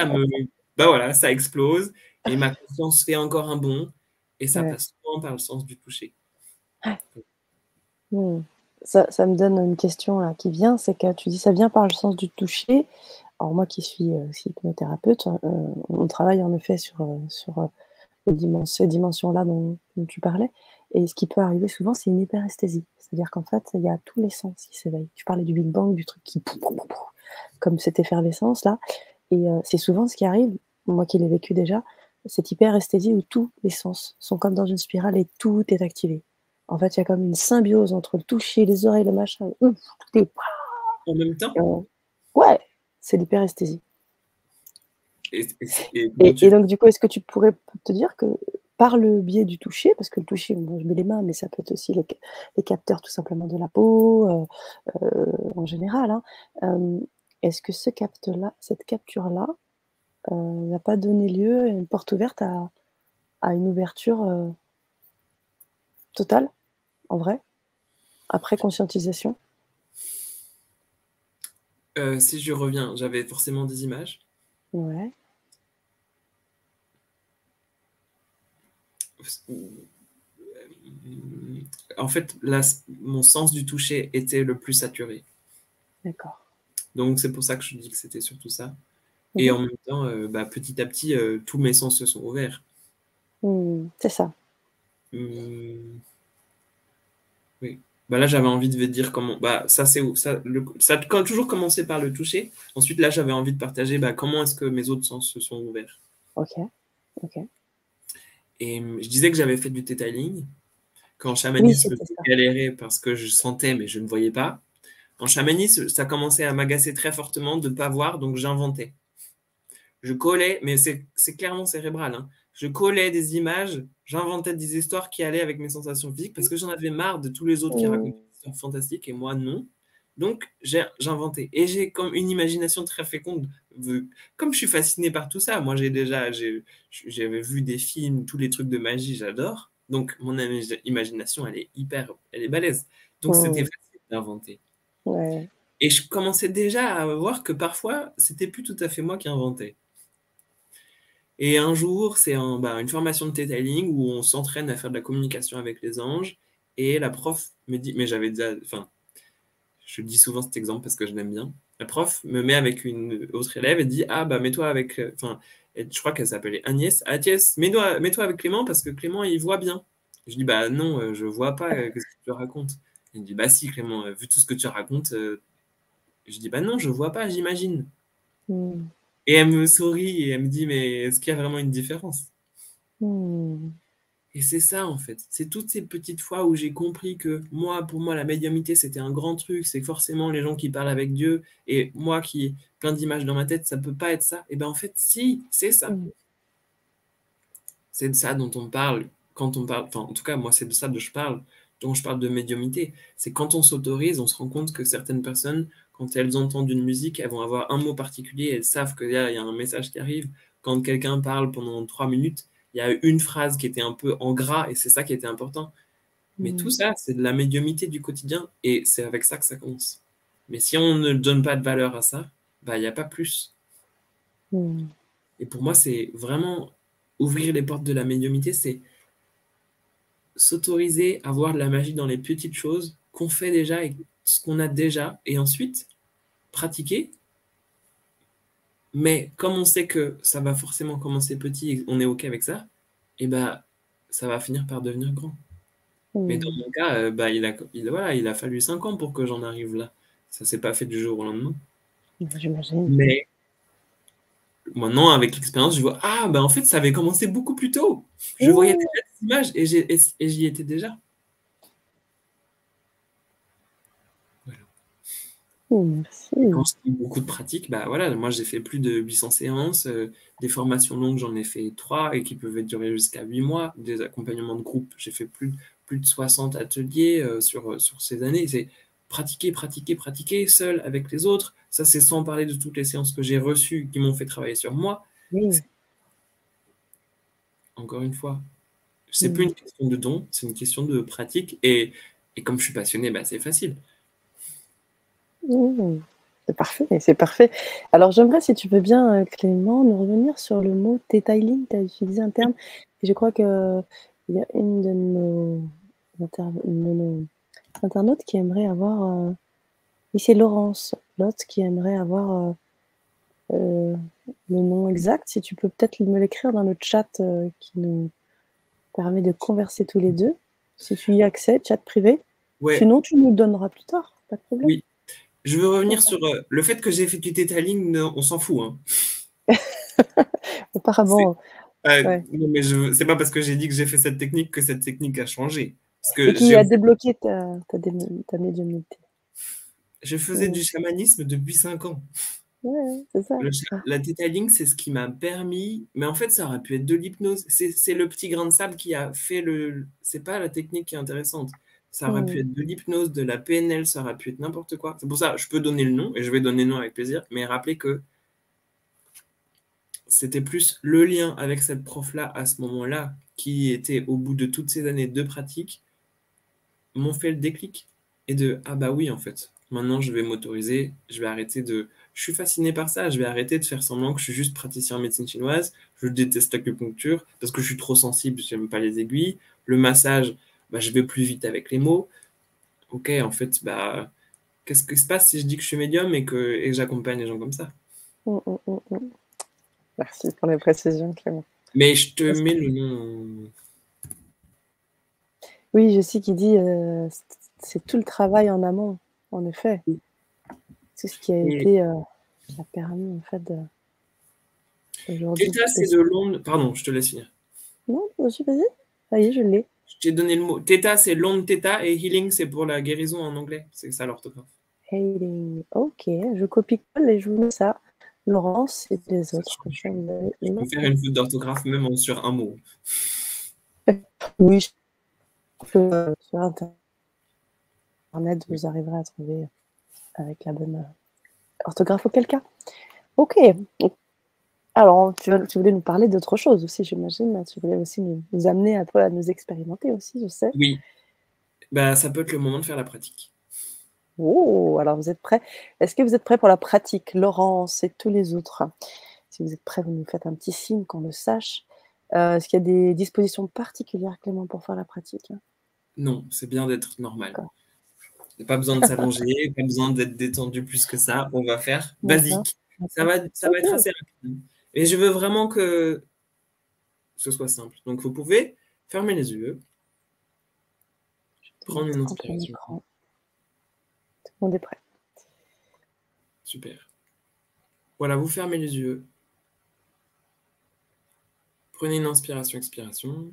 bah voilà, ça explose et ma conscience fait encore un bond et ça Ouais. passe souvent par le sens du toucher. Mmh. ça me donne une question là qui vient, c'est que tu dis: «Ça vient par le sens du toucher». Alors moi qui suis, aussi hypnothérapeute, on travaille en effet sur ces dimensions-là dont tu parlais et ce qui peut arriver souvent, c'est une hyperesthésie. C'est-à-dire qu'en fait, il y a tous les sens qui s'éveillent. Tu parlais du Big Bang, du truc qui comme cette effervescence-là et c'est souvent ce qui arrive, moi qui l'ai vécu déjà, cette hyperesthésie où tous les sens sont comme dans une spirale et tout est activé. En fait, il y a comme une symbiose entre le toucher, les oreilles, le machin, ouf, tout est En même temps? ouais, c'est l'hyperesthésie. Et comment Et tu donc du coup, est-ce que tu pourrais te dire que par le biais du toucher, parce que le toucher, bon, je mets les mains, mais ça peut être aussi les capteurs tout simplement de la peau, en général, hein, est-ce que cette capture-là, n'a pas donné lieu à une porte ouverte à une ouverture, totale, en vrai, après conscientisation? si je reviens, j'avais forcément des images. Ouais, En fait, là, mon sens du toucher était le plus saturé. d'accord. Donc, c'est pour ça que je dis que c'était surtout ça. Mmh Et mh. en même temps, bah, petit à petit, tous mes sens se sont ouverts. Mmh, c'est ça. Mmh, oui. Bah, là, j'avais envie de dire comment. Bah, ça, c'est ça a toujours commencé par le toucher. Ensuite, là, j'avais envie de partager bah, comment est-ce que mes autres sens se sont ouverts. OK, OK. Et je disais que j'avais fait du detailing. Qu'en Oui, chamanisme, c'était j'ai ça. galéré parce que je sentais, mais je ne voyais pas. En chamanisme, ça commençait à m'agacer très fortement de ne pas voir, donc j'inventais. Je collais, mais c'est clairement cérébral, hein. Je collais des images, j'inventais des histoires qui allaient avec mes sensations physiques parce que j'en avais marre de tous les autres qui Mmh. racontaient des histoires fantastiques et moi non. Donc j'inventais. Et j'ai comme une imagination très féconde. Comme je suis fasciné par tout ça, moi j'avais vu des films, tous les trucs de magie, j'adore. Donc mon imagination, elle est balèze. Donc c'était Mmh. facile d'inventer. Ouais. Et je commençais déjà à voir que parfois, c'était plus tout à fait moi qui inventais. Et un jour, c'est une formation de detailing où on s'entraîne à faire de la communication avec les anges. Et la prof me dit, mais j'avais déjà, enfin, je dis souvent cet exemple parce que je l'aime bien. La prof me met avec une autre élève et dit, ah bah mets-toi avec, enfin, je crois qu'elle s'appelait Agnès. Agnès, mets-toi avec Clément parce que Clément, il voit bien. Je dis, bah non, je vois pas, qu'est-ce que tu racontes? Il me dit, bah si Clément, vu tout ce que tu racontes, je dis, bah non, je vois pas, j'imagine. Mmh. Et elle me sourit et elle me dit, mais est-ce qu'il y a vraiment une différence? Mmh. Et c'est ça, en fait. C'est toutes ces petites fois où j'ai compris que moi, pour moi, la médiumnité, c'était un grand truc. C'est forcément les gens qui parlent avec Dieu. Et moi, qui ai plein d'images dans ma tête, ça peut pas être ça. Et ben, en fait, si, c'est ça. Mmh. C'est de ça dont on parle quand on parle. Enfin, en tout cas, moi, c'est de ça dont je parle de médiumnité. C'est quand on s'autorise, on se rend compte que certaines personnes, quand elles entendent une musique, elles vont avoir un mot particulier, elles savent qu'il y a un message qui arrive. Quand quelqu'un parle pendant 3 minutes, il y a une phrase qui était un peu en gras et c'est ça qui était important. Mais tout Mmh. ça, c'est de la médiumité du quotidien et c'est avec ça que ça commence. Mais si on ne donne pas de valeur à ça, bah, il n'y a pas plus. Mmh. Et pour moi, c'est vraiment ouvrir les portes de la médiumité, c'est s'autoriser à voir de la magie dans les petites choses qu'on fait déjà et ce qu'on a déjà, et ensuite pratiquer. Mais comme on sait que ça va forcément commencer petit et on est OK avec ça, et bah, ça va finir par devenir grand. Mais dans Mmh. mon cas, bah, voilà, il a fallu 5 ans pour que j'en arrive là. Ça s'est pas fait du jour au lendemain. J'imagine. Mais maintenant, avec l'expérience, je vois, ah, bah, en fait, ça avait commencé beaucoup plus tôt. Je voyais Mmh. déjà des images et j'y étais déjà. Voilà. Et quand Merci. je dis beaucoup de pratique, bah voilà, moi j'ai fait plus de 800 séances, des formations longues, j'en ai fait 3 et qui peuvent durer jusqu'à 8 mois, des accompagnements de groupe, j'ai fait plus de 60 ateliers sur ces années. C'est pratiquer, pratiquer, pratiquer, seul avec les autres. Ça, c'est sans parler de toutes les séances que j'ai reçues qui m'ont fait travailler sur moi. Oui. C'est- Encore une fois, c'est plus Mmh. une question de don, c'est une question de pratique. Et comme je suis passionné, bah, c'est facile. Mmh. C'est parfait, c'est parfait. Alors j'aimerais, si tu veux bien, Clément, nous revenir sur le mot detailing. Tu as utilisé un terme et je crois qu'il y a une de nos internaute qui aimerait avoir... Oui, c'est Laurence, l'autre qui aimerait avoir le nom exact. Si tu peux peut-être me l'écrire dans le chat qui nous permet de converser tous les deux. Si tu y accèdes, chat privé. Ouais, Sinon, tu nous le donneras plus tard, pas de problème. oui. Je veux revenir sur le fait que j'ai fait du Thetaling, on s'en fout. Hein. Apparemment, ouais. Non, mais c'est pas parce que j'ai dit que j'ai fait cette technique que cette technique a changé. Parce Et que qui a débloqué ta médiumnité. je faisais du chamanisme depuis 5 ans. Ouais, c'est ça. La Thetaling, c'est ce qui m'a permis. Mais en fait, ça aurait pu être de l'hypnose. C'est le petit grain de sable qui a fait le. C'est pas la technique qui est intéressante. Ça aurait pu être de l'hypnose, de la PNL, ça aurait pu être n'importe quoi. C'est pour ça, je peux donner le nom, et je vais donner le nom avec plaisir, mais rappelez que c'était plus le lien avec cette prof-là à ce moment-là, qui était au bout de toutes ces années de pratique, m'ont fait le déclic. Et de, ah bah oui, en fait, maintenant je vais m'autoriser, je vais arrêter de... Je suis fasciné par ça, je vais arrêter de faire semblant que je suis juste praticien en médecine chinoise, je déteste l'acupuncture, parce que je suis trop sensible, j'aime pas les aiguilles, le massage, bah, je vais plus vite avec les mots. Ok, en fait, bah, qu'est-ce qui se passe si je dis que je suis médium et que j'accompagne les gens comme ça? Merci pour les précisions, Clément. Mais je te mets le nom. Oui, je sais qu'il dit c'est tout le travail en amont, en effet. C'est ce qui a été qui a permis en fait aujourd'hui. Theta, c'est de l'onde. Pardon, je te laisse finir. Non, vas-y, vas-y. Ça y est, je l'ai. Je t'ai donné le mot. Theta, c'est l'onde theta et healing, c'est pour la guérison en anglais. C'est ça l'orthographe. Hailing. Ok, je copie-colle et je vous mets ça. Laurence et les autres. Comme ça, vous avez... Je peux faire une faute d'orthographe même sur un mot. Oui, je peux, sur Internet, vous arriverez à trouver avec la bonne orthographe auquel cas. Ok. Alors, tu voulais nous parler d'autre chose aussi, j'imagine. Tu voulais aussi nous amener un peu à nous expérimenter aussi, je sais. Oui. Bah, ça peut être le moment de faire la pratique. Oh, alors vous êtes prêts? Est-ce que vous êtes prêts pour la pratique, Laurence et tous les autres? Si vous êtes prêts, vous nous faites un petit signe qu'on le sache. Est-ce qu'il y a des dispositions particulières, Clément, pour faire la pratique? Non, c'est bien d'être normal. Il n'y a pas besoin de s'allonger, pas besoin d'être détendu plus que ça. On va faire basique. Ça va être assez rapide. Et je veux vraiment que ce soit simple. Donc, vous pouvez fermer les yeux, prendre une inspiration. Tout le monde est prêt. Super. Voilà, vous fermez les yeux. Prenez une inspiration, expiration.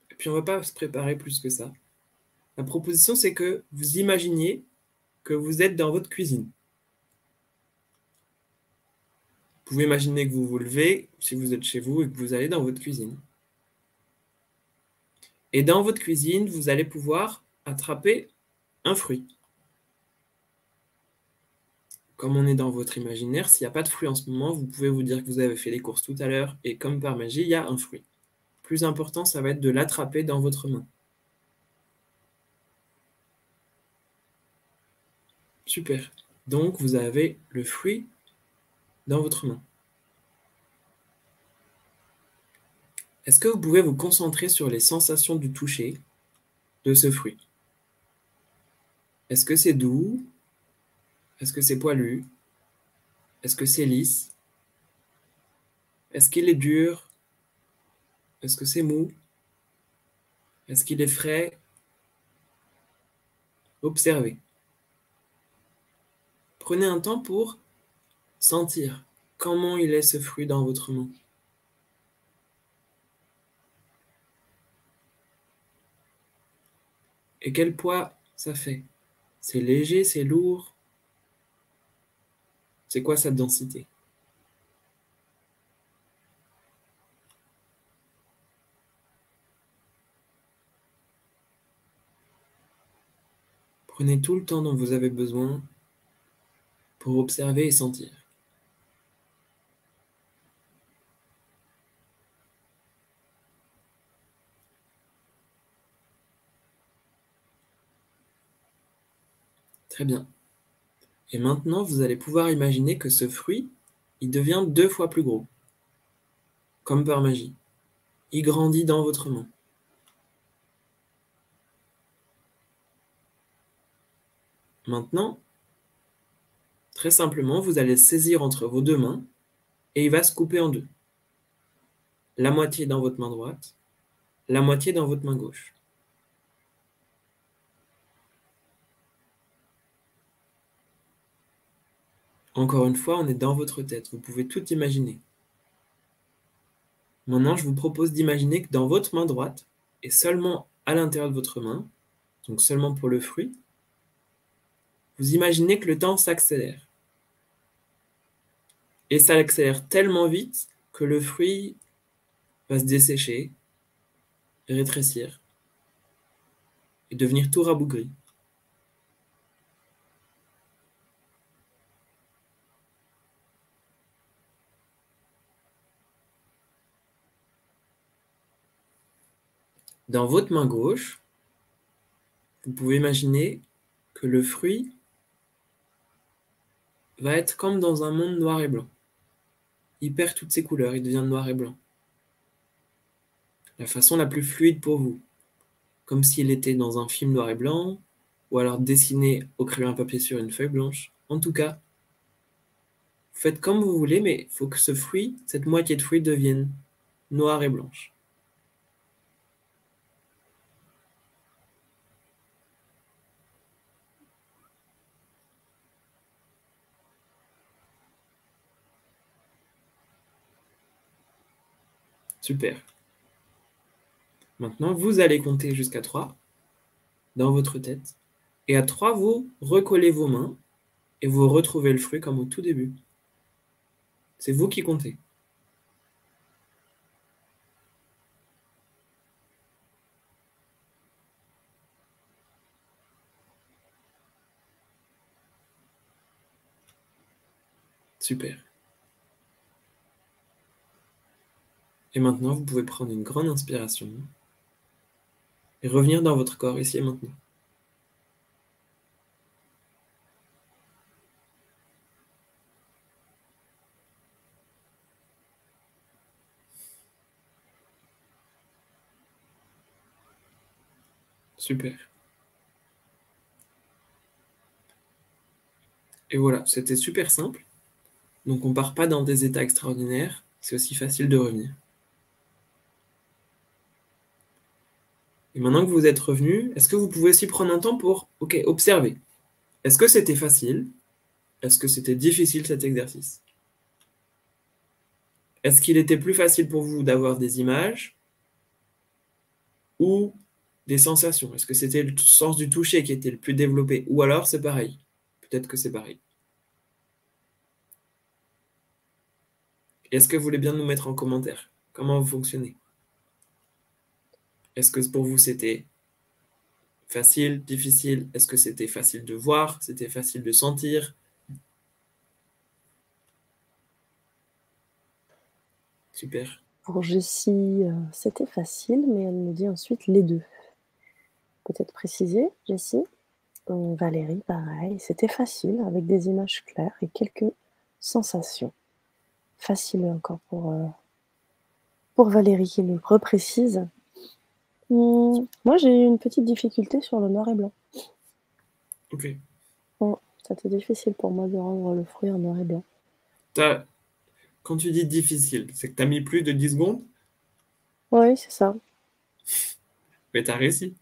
Et puis, on ne va pas se préparer plus que ça. La proposition, c'est que vous imaginiez que vous êtes dans votre cuisine. Vous pouvez imaginer que vous vous levez, si vous êtes chez vous, et que vous allez dans votre cuisine. Et dans votre cuisine, vous allez pouvoir attraper un fruit. Comme on est dans votre imaginaire, s'il n'y a pas de fruit en ce moment, vous pouvez vous dire que vous avez fait les courses tout à l'heure, et comme par magie, il y a un fruit. Plus important, ça va être de l'attraper dans votre main. Super. Donc, vous avez le fruit dans votre main. Est-ce que vous pouvez vous concentrer sur les sensations du toucher de ce fruit? Est-ce que c'est doux? Est-ce que c'est poilu? Est-ce que c'est lisse? Est-ce qu'il est dur? Est-ce que c'est mou? Est-ce qu'il est frais? Observez. Prenez un temps pour sentir comment il est ce fruit dans votre main. Et quel poids ça fait? C'est léger, c'est lourd? C'est quoi sa densité? Prenez tout le temps dont vous avez besoin pour observer et sentir. Très bien. Et maintenant, vous allez pouvoir imaginer que ce fruit, il devient 2 fois plus gros. Comme par magie. Il grandit dans votre main. Maintenant, très simplement, vous allez saisir entre vos deux mains et il va se couper en deux. La moitié dans votre main droite, la moitié dans votre main gauche. Encore une fois, on est dans votre tête. Vous pouvez tout imaginer. Maintenant, je vous propose d'imaginer que dans votre main droite, et seulement à l'intérieur de votre main, donc seulement pour le fruit, vous imaginez que le temps s'accélère. Et ça accélère tellement vite que le fruit va se dessécher, rétrécir et devenir tout rabougri. Dans votre main gauche, vous pouvez imaginer que le fruit va être comme dans un monde noir et blanc. Il perd toutes ses couleurs, il devient noir et blanc. La façon la plus fluide pour vous, comme s'il était dans un film noir et blanc, ou alors dessiné au crayon à papier sur une feuille blanche. En tout cas, faites comme vous voulez, mais il faut que ce fruit, cette moitié de fruit devienne noire et blanche. Super. Maintenant, vous allez compter jusqu'à 3 dans votre tête. Et à 3, vous recollez vos mains et vous retrouvez le fruit comme au tout début. C'est vous qui comptez. Super. Et maintenant, vous pouvez prendre une grande inspiration et revenir dans votre corps ici et maintenant. Super. Et voilà, c'était super simple. Donc on ne part pas dans des états extraordinaires, c'est aussi facile de revenir. Et maintenant que vous êtes revenu, est-ce que vous pouvez aussi prendre un temps pour observer? Est-ce que c'était facile? Est-ce que c'était difficile cet exercice? Est-ce qu'il était plus facile pour vous d'avoir des images ou des sensations? Est-ce que c'était le sens du toucher qui était le plus développé? Ou alors c'est pareil? Peut-être que c'est pareil. Est-ce que vous voulez bien nous mettre en commentaire comment vous fonctionnez? Est-ce que pour vous c'était facile, difficile? Est-ce que c'était facile de voir? C'était facile de sentir? Super. Pour Jessie, c'était facile, mais elle me dit ensuite les deux. Peut-être préciser, Jessie? Valérie, pareil, c'était facile, avec des images claires et quelques sensations. Facile encore pour Valérie qui me reprécise. Moi, j'ai eu une petite difficulté sur le noir et blanc. Ok. C'était difficile pour moi de rendre le fruit en noir et blanc. Quand tu dis difficile, c'est que tu as mis plus de 10 secondes? Oui, c'est ça. Mais tu as réussi.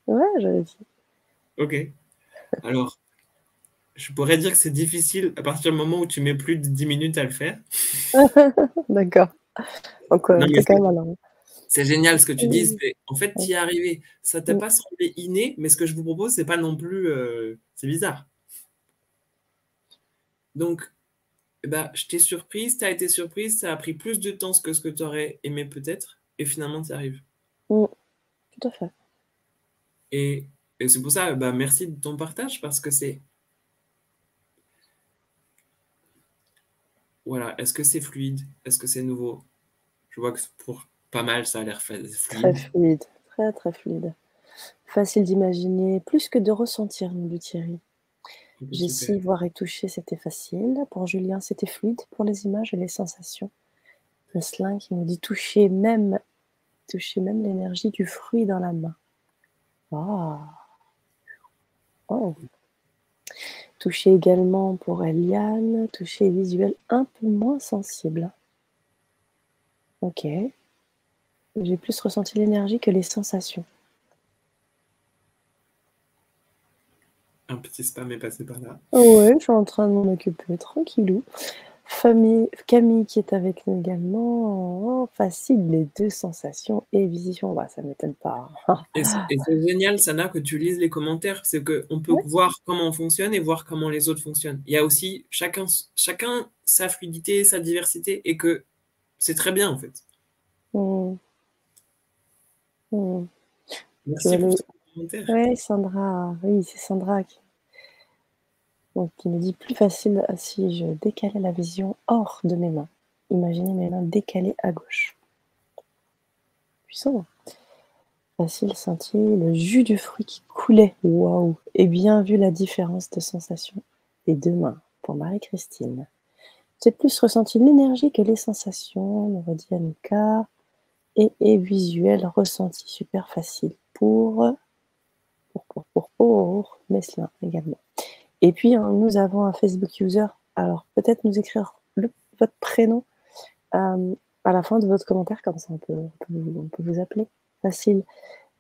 Ouais, j'avais dit. Ok. Alors, je pourrais dire que c'est difficile à partir du moment où tu mets plus de 10 minutes à le faire. D'accord. Donc, t'es quand même malin. C'est génial ce que tu dis. En fait, tu y es arrivé. Ça t'a pas semblé inné, mais ce que je vous propose, c'est pas non plus... c'est bizarre. Donc, je t'ai surprise, tu as été surprise, ça a pris plus de temps que ce que tu aurais aimé peut-être, et finalement, tu y arrives. Tout à fait. Et c'est pour ça, merci de ton partage, parce que c'est... Voilà, est-ce que c'est fluide? Est-ce que c'est nouveau? Je vois que pour pas mal, ça a l'air fluide. Très fluide, très très fluide. Facile d'imaginer, plus que de ressentir, nous dit Thierry. Jessie, voir et toucher, c'était facile. Pour Julien, c'était fluide pour les images et les sensations. Meslin qui nous dit toucher même l'énergie du fruit dans la main. Oh. Toucher également pour Eliane, toucher visuel un peu moins sensible. Ok. J'ai plus ressenti l'énergie que les sensations. Un petit spam est passé par là. Ouais, je suis en train de m'en occuper, tranquillou. Camille qui est avec nous également. Oh, facile, les deux sensations et vision. Bah, ça ne m'étonne pas. Et c'est génial, Sana, que tu lises les commentaires, c'est qu'on peut Ouais. voir comment on fonctionne et voir comment les autres fonctionnent. Il y a aussi chacun sa fluidité, sa diversité, et que c'est très bien, en fait. Mmh. Mmh. Merci pour ces commentaires. Ouais, Sandra. Oui, c'est Sandra qui nous dit plus facile si je décalais la vision hors de mes mains. Imaginez mes mains décalées à gauche. Puissant. Facile senti le jus du fruit qui coulait. Waouh! Et bien vu la différence de sensation des deux mains pour Marie-Christine. J'ai plus ressenti l'énergie que les sensations, nous redit Annika. Et visuel ressenti super facile pour Meslin également. Et puis, hein, nous avons un Facebook user. Alors, peut-être nous écrire votre prénom à la fin de votre commentaire, comme ça on peut vous appeler. Facile.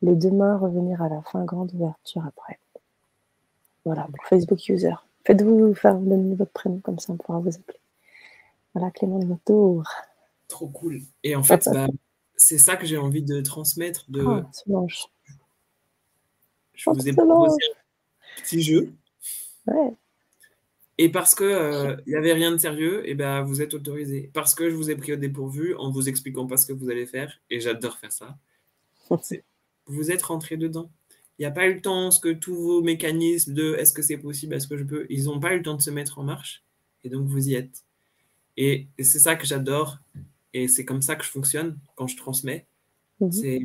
Les deux mains, revenir à la fin, grande ouverture après. Voilà, pour Facebook user. Faites-vous faire donner votre prénom, comme ça on pourra vous appeler. Voilà, Clément de votre tour. Trop cool. Et en fait, bah, c'est ça que j'ai envie de transmettre. Ah, Solange. Je vous ai proposé un petit jeu. Ouais. Et parce que il n'y avait rien de sérieux, et ben vous êtes autorisé. Parce que je vous ai pris au dépourvu en vous expliquant pas ce que vous allez faire, et j'adore faire ça. Vous êtes rentré dedans. Il n'y a pas eu le temps que tous vos mécanismes de est-ce que c'est possible, est-ce que je peux, ils n'ont pas eu le temps de se mettre en marche, et donc vous y êtes. Et c'est ça que j'adore, et c'est comme ça que je fonctionne quand je transmets. C'est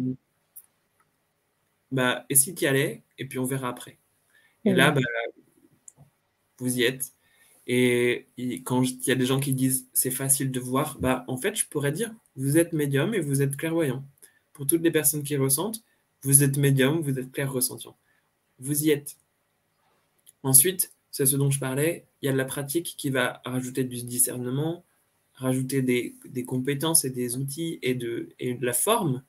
bah, et si tu y allais, et puis on verra après. Et là, bah, vous y êtes. Et quand il y a des gens qui disent c'est facile de voir, bah, en fait, je pourrais dire vous êtes médium et vous êtes clairvoyant. Pour toutes les personnes qui ressentent, vous êtes médium, vous êtes clair ressentant. Vous y êtes. Ensuite, c'est ce dont je parlais, il y a de la pratique qui va rajouter du discernement, rajouter des compétences et des outils et de la forme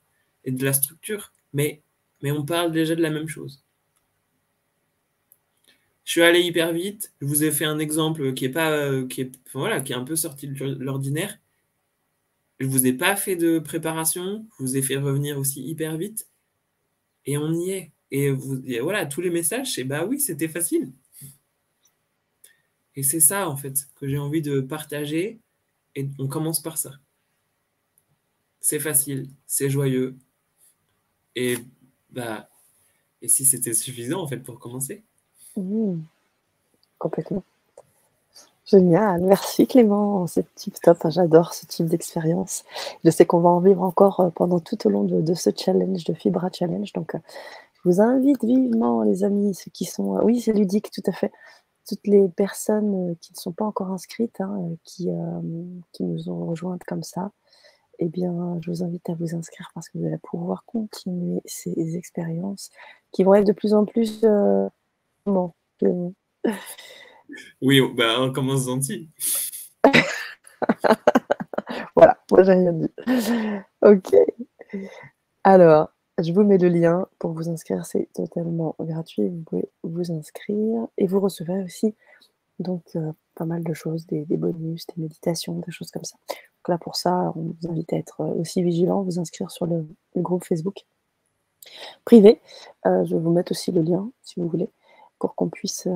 et de la structure. Mais on parle déjà de la même chose. Je suis allé hyper vite. Je vous ai fait un exemple qui est pas, voilà, qui est un peu sorti de l'ordinaire. Je vous ai pas fait de préparation. Je vous ai fait revenir aussi hyper vite. Et on y est. Et voilà, tous les messages, c'est bah oui, c'était facile. Et c'est ça, en fait, que j'ai envie de partager. Et on commence par ça. C'est facile, c'est joyeux. Et bah, et si c'était suffisant, en fait, pour commencer. Complètement. Génial, merci Clément, c'est tip top, j'adore ce type d'expérience. Je sais qu'on va en vivre encore pendant tout au long de ce challenge, de Fibra Challenge, donc je vous invite vivement les amis, ceux qui sont... oui, c'est ludique, tout à fait. Toutes les personnes qui ne sont pas encore inscrites, hein, qui nous ont rejointes comme ça, eh bien, je vous invite à vous inscrire parce que vous allez pouvoir continuer ces expériences qui vont être de plus en plus... bon, Oui, bah, on commence gentil. voilà, moi j'ai rien dit. Ok. Alors, je vous mets le lien pour vous inscrire, c'est totalement gratuit. Vous pouvez vous inscrire et vous recevrez aussi donc pas mal de choses, des bonus, des méditations, des choses comme ça. Donc là, pour ça, on vous invite à être aussi vigilant, vous inscrire sur le groupe Facebook privé. Je vais vous mettre aussi le lien, si vous voulez, pour qu'on puisse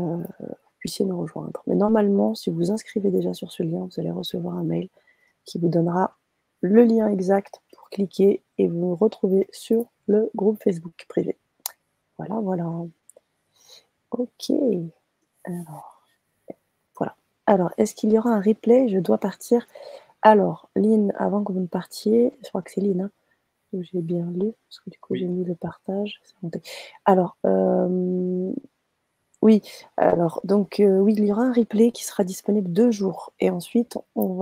puissiez nous rejoindre. Mais normalement, si vous vous inscrivez déjà sur ce lien, vous allez recevoir un mail qui vous donnera le lien exact pour cliquer et vous retrouver sur le groupe Facebook privé. Voilà, voilà. Ok. Alors, voilà. Alors, est-ce qu'il y aura un replay? Je dois partir. Alors, Lynn, avant que vous ne partiez, je crois que c'est Lynn, hein, j'ai bien lu, parce que du coup, Oui. j'ai mis le partage. Alors, oui, alors, donc, oui, il y aura un replay qui sera disponible 2 jours. Et ensuite, on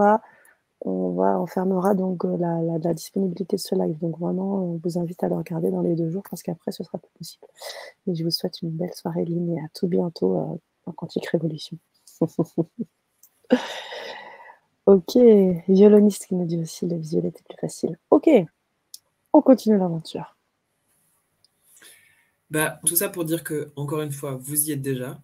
fermera donc la disponibilité de ce live. Donc vraiment, on vous invite à le regarder dans les 2 jours parce qu'après, ce sera plus possible. Et je vous souhaite une belle soirée, Lynn, et à tout bientôt en Quantique Révolution. OK, violoniste qui nous dit aussi: «Le visuel était plus facile». OK, on continue l'aventure. Bah, tout ça pour dire que, encore une fois, vous y êtes déjà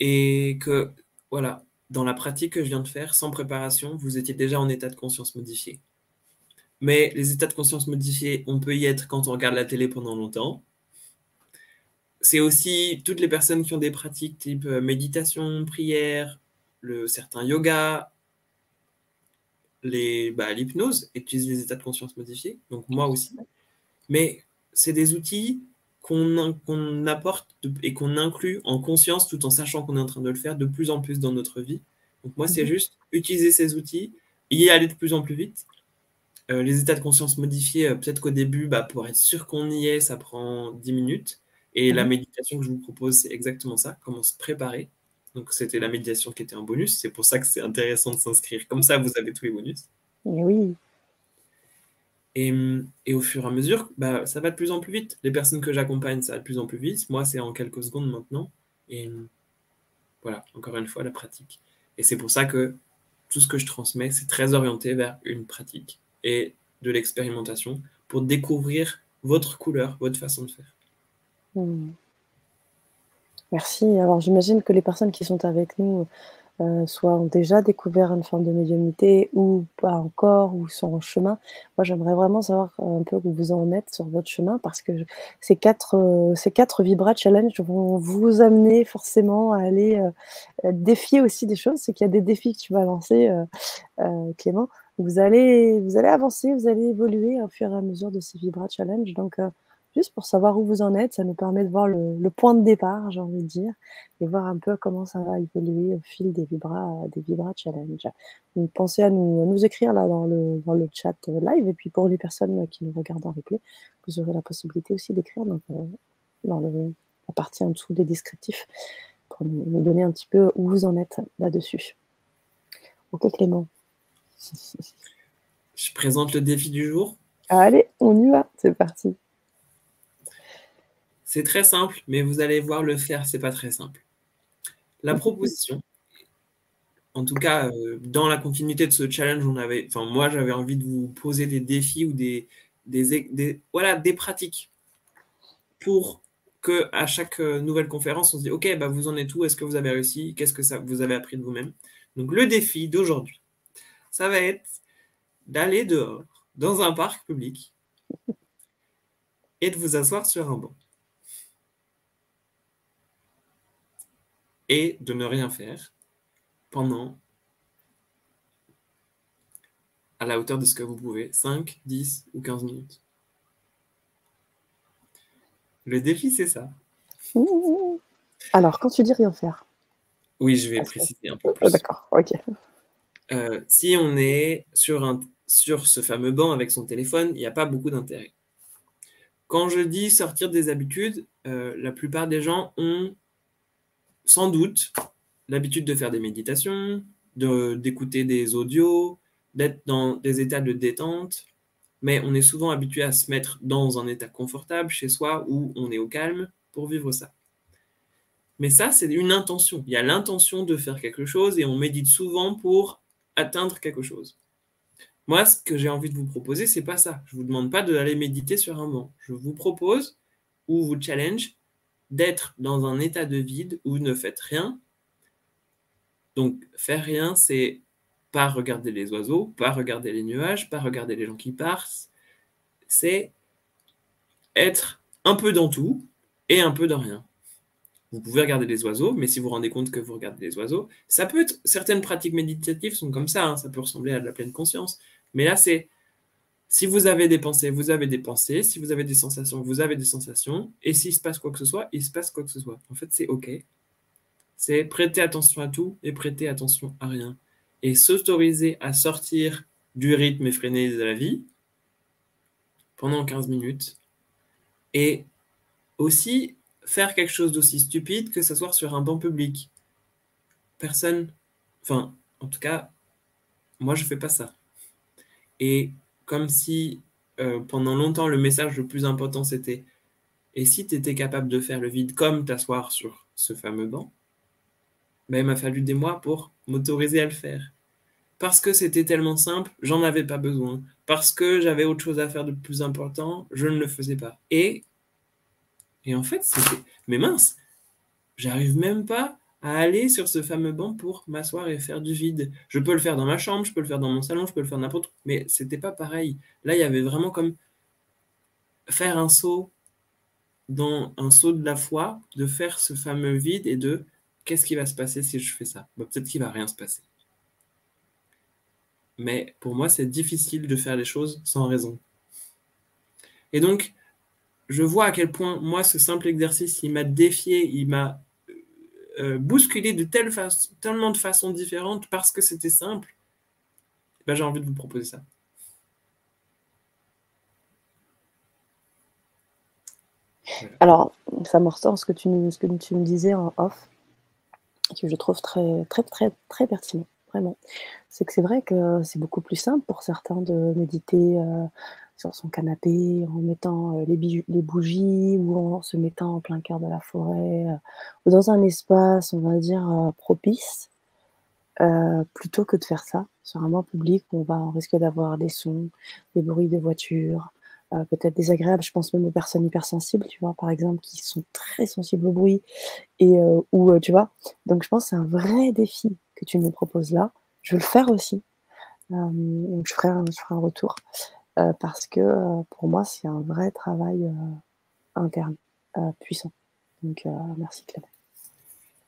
et que, voilà, dans la pratique que je viens de faire, sans préparation, vous étiez déjà en état de conscience modifié. Mais les états de conscience modifiés, on peut y être quand on regarde la télé pendant longtemps. C'est aussi toutes les personnes qui ont des pratiques type méditation, prière, certains yoga, l'hypnose utilisent les états de conscience modifiés, donc moi aussi. Mais c'est des outils qu'on apporte et qu'on inclut en conscience tout en sachant qu'on est en train de le faire de plus en plus dans notre vie. Donc moi, c'est juste utiliser ces outils, y aller de plus en plus vite. Les états de conscience modifiés, peut-être qu'au début, pour être sûr qu'on y est, ça prend 10 minutes. Et la méditation que je vous propose, c'est exactement ça, comment se préparer. Donc c'était la méditation qui était un bonus, c'est pour ça que c'est intéressant de s'inscrire. Comme ça, vous avez tous les bonus. Mais oui. Et au fur et à mesure, ça va de plus en plus vite. Les personnes que j'accompagne, ça va de plus en plus vite. Moi, c'est en quelques secondes maintenant. Et voilà, encore une fois, la pratique. Et c'est pour ça que tout ce que je transmets, c'est très orienté vers une pratique et de l'expérimentation pour découvrir votre couleur, votre façon de faire. Merci. Alors j'imagine que les personnes qui sont avec nous, soit ont déjà découvert une forme de médiumnité ou pas encore, ou sont en chemin. Moi, j'aimerais vraiment savoir un peu où vous en êtes sur votre chemin parce que ces 4 Vibra Challenge vont vous amener forcément à aller, défier aussi des choses. C'est qu'il y a des défis que tu vas lancer, Clément. Vous allez avancer, vous allez évoluer au fur et à mesure de ces Vibra Challenge. Donc, juste pour savoir où vous en êtes, ça nous permet de voir le point de départ, j'ai envie de dire, et voir un peu comment ça va évoluer au fil des Vibra Challenge. Donc, pensez à nous écrire là dans le chat live, et puis pour les personnes qui nous regardent en replay, vous aurez la possibilité aussi d'écrire dans la partie en dessous des descriptifs pour nous donner un petit peu où vous en êtes là-dessus. Ok Clément. Je présente le défi du jour. Allez, on y va, c'est parti. C'est très simple, mais vous allez voir le faire, c'est pas très simple. La proposition, en tout cas, dans la continuité de ce challenge, moi, j'avais envie de vous poser des défis ou des pratiques pour que à chaque nouvelle conférence, on se dit, OK, vous en êtes où? Est-ce que vous avez réussi? Qu'est-ce que vous avez appris de vous-même? Donc, le défi d'aujourd'hui, ça va être d'aller dehors, dans un parc public, et de vous asseoir sur un banc. Et de ne rien faire pendant, à la hauteur de ce que vous pouvez, 5, 10 ou 15 minutes. Le défi, c'est ça. Alors, quand tu dis rien faire. Oui, je vais préciser un peu plus. D'accord, ok. Si on est sur ce fameux banc avec son téléphone, il n'y a pas beaucoup d'intérêt. Quand je dis sortir des habitudes, la plupart des gens ont sans doute l'habitude de faire des méditations, d'écouter des audios, d'être dans des états de détente, mais on est souvent habitué à se mettre dans un état confortable chez soi où on est au calme pour vivre ça. Mais ça, c'est une intention. Il y a l'intention de faire quelque chose et on médite souvent pour atteindre quelque chose. Moi, ce que j'ai envie de vous proposer, c'est pas ça. Je vous demande pas d'aller méditer sur un banc. Je vous propose ou vous challenge d'être dans un état de vide où vous ne faites rien. Donc, faire rien, c'est pas regarder les oiseaux, pas regarder les nuages, pas regarder les gens qui passent. C'est être un peu dans tout et un peu dans rien. Vous pouvez regarder les oiseaux, mais si vous vous rendez compte que vous regardez les oiseaux, ça peut être, certaines pratiques méditatives sont comme ça, ça peut ressembler à de la pleine conscience. Mais là, c'est, si vous avez des pensées, vous avez des pensées, si vous avez des sensations, vous avez des sensations, et s'il se passe quoi que ce soit, il se passe quoi que ce soit. En fait, c'est OK. C'est prêter attention à tout et prêter attention à rien. Et s'autoriser à sortir du rythme effréné de la vie pendant 15 minutes. Et aussi faire quelque chose d'aussi stupide que s'asseoir sur un banc public. Personne, enfin, en tout cas, moi, je fais pas ça. Et comme si pendant longtemps, le message le plus important, c'était et si tu étais capable de faire le vide comme t'asseoir sur ce fameux banc, ben, il m'a fallu des mois pour m'autoriser à le faire. Parce que c'était tellement simple, j'en avais pas besoin. Parce que j'avais autre chose à faire de plus important, je ne le faisais pas. Et en fait, c'était... Mais mince, j'arrive même pas à aller sur ce fameux banc pour m'asseoir et faire du vide. Je peux le faire dans ma chambre, je peux le faire dans mon salon, je peux le faire n'importe où, mais c'était pas pareil. Là, il y avait vraiment comme faire un saut dans un saut de la foi, de faire ce fameux vide et de qu'est-ce qui va se passer si je fais ça? Bah, peut-être qu'il va rien se passer. Mais pour moi, c'est difficile de faire les choses sans raison. Et donc, je vois à quel point, moi, ce simple exercice, il m'a défié, il m'a bousculé de tellement de façons différentes parce que c'était simple. Ben, j'ai envie de vous proposer ça. Voilà. Alors, ça me ressort ce que tu me disais en off, que je trouve très, très, très, très pertinent, vraiment. C'est que c'est vrai que c'est beaucoup plus simple pour certains de méditer sur son canapé en mettant les bougies ou en se mettant en plein cœur de la forêt ou dans un espace, on va dire, propice, plutôt que de faire ça sur un banc public où on risque d'avoir des sons, des bruits de voitures, peut-être désagréables. Je pense même aux personnes hypersensibles, tu vois, par exemple, qui sont très sensibles au bruit et ou tu vois? Donc je pense que c'est un vrai défi que tu me proposes là. Je vais le faire aussi, donc je ferai un retour, parce que, pour moi, c'est un vrai travail, interne, puissant. Donc merci Clément.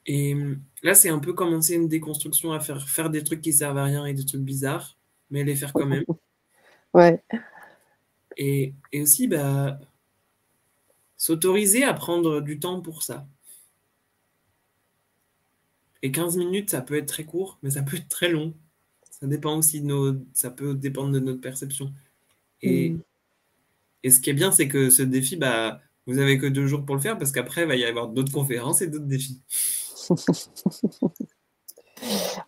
Et là, c'est un peu commencer une déconstruction à faire des trucs qui servent à rien et des trucs bizarres, mais les faire quand même. Ouais. Et aussi, bah, s'autoriser à prendre du temps pour ça. Et 15 minutes, ça peut être très court, mais ça peut être très long. Ça dépend aussi ça peut dépendre de notre perception. Et, Mmh. et ce qui est bien, c'est que ce défi, bah, vous avez que 2 jours pour le faire parce qu'après, il va y avoir d'autres conférences et d'autres défis.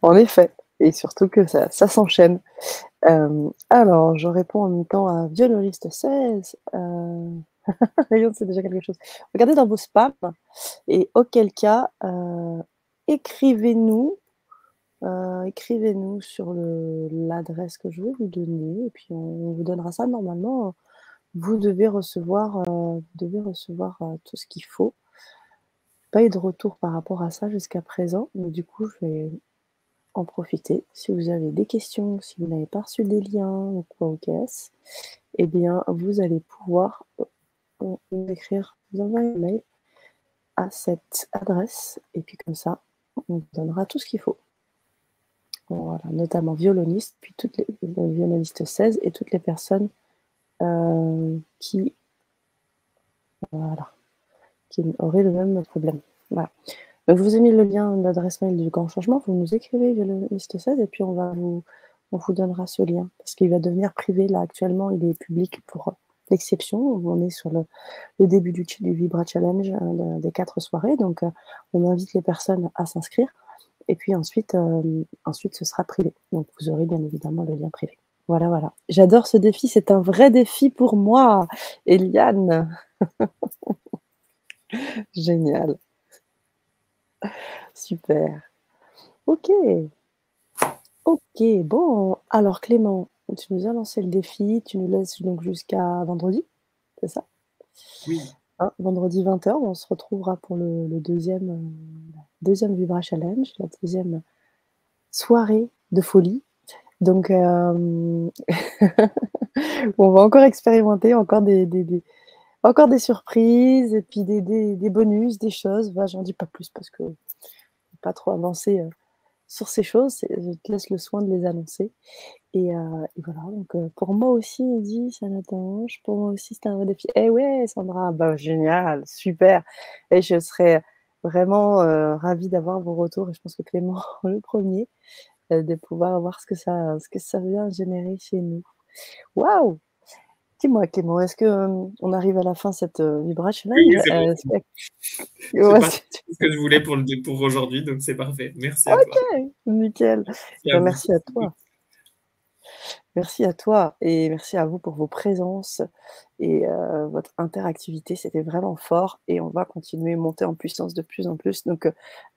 En effet, et surtout que ça s'enchaîne. Alors je réponds en même temps à Violoniste 16, regarde, c'est déjà quelque chose. Regardez dans vos spams et auquel cas, écrivez-nous, écrivez-nous sur l'adresse que je vais vous donner et puis on vous donnera ça. Normalement, vous devez recevoir, tout ce qu'il faut. Pas eu de retour par rapport à ça jusqu'à présent, mais du coup, je vais en profiter. Si vous avez des questions, si vous n'avez pas reçu des liens ou quoi ou qu'est-ce, eh bien, vous allez pouvoir, nous écrire, nous envoyer un mail à cette adresse et puis comme ça, on vous donnera tout ce qu'il faut. Voilà, notamment violoniste, puis toutes les violonistes 16 et toutes les personnes, qui voilà, qui auraient le même problème. Voilà. Donc je vous ai mis le lien d'adresse mail du Grand Changement, vous nous écrivez violoniste 16 et puis on vous donnera ce lien parce qu'il va devenir privé là actuellement, il est public pour l'exception. On est sur le début du Vibra Challenge, des 4 soirées, donc on invite les personnes à s'inscrire et puis ensuite ce sera privé. Donc vous aurez bien évidemment le lien privé. Voilà, voilà. J'adore ce défi, c'est un vrai défi pour moi, Eliane. Génial, super. OK. OK, bon, alors Clément, tu nous as lancé le défi, tu nous laisses donc jusqu'à vendredi, c'est ça? Oui. Hein, vendredi 20h, on se retrouvera pour le 2e Vibra Challenge, la 2e soirée de folie. Donc on va encore expérimenter, encore des surprises et puis des bonus, des choses. Bah, j'en dis pas plus parce que pas trop avancer, sur ces choses, je te laisse le soin de les annoncer. Et voilà, donc pour moi aussi, il dit: «Ça n'attange, pour moi aussi, c'était un vrai défi». Eh ouais, Sandra, bah, génial, super et je serais vraiment, ravie d'avoir vos retours et je pense que Clément le premier de pouvoir voir ce que ça vient générer chez nous. Waouh! Dis-moi Clément, est-ce que, on arrive à la fin de cette, Vibra Oui, Challenge? oui, c'est bon. Est-ce que C'est ouais, parti ce que je voulais pour aujourd'hui, donc c'est parfait. Merci à toi. OK, nickel. Merci à Bah, vous. merci à toi. Merci à toi et merci à vous pour vos présences et votre interactivité, c'était vraiment fort et on va continuer, monter en puissance de plus en plus donc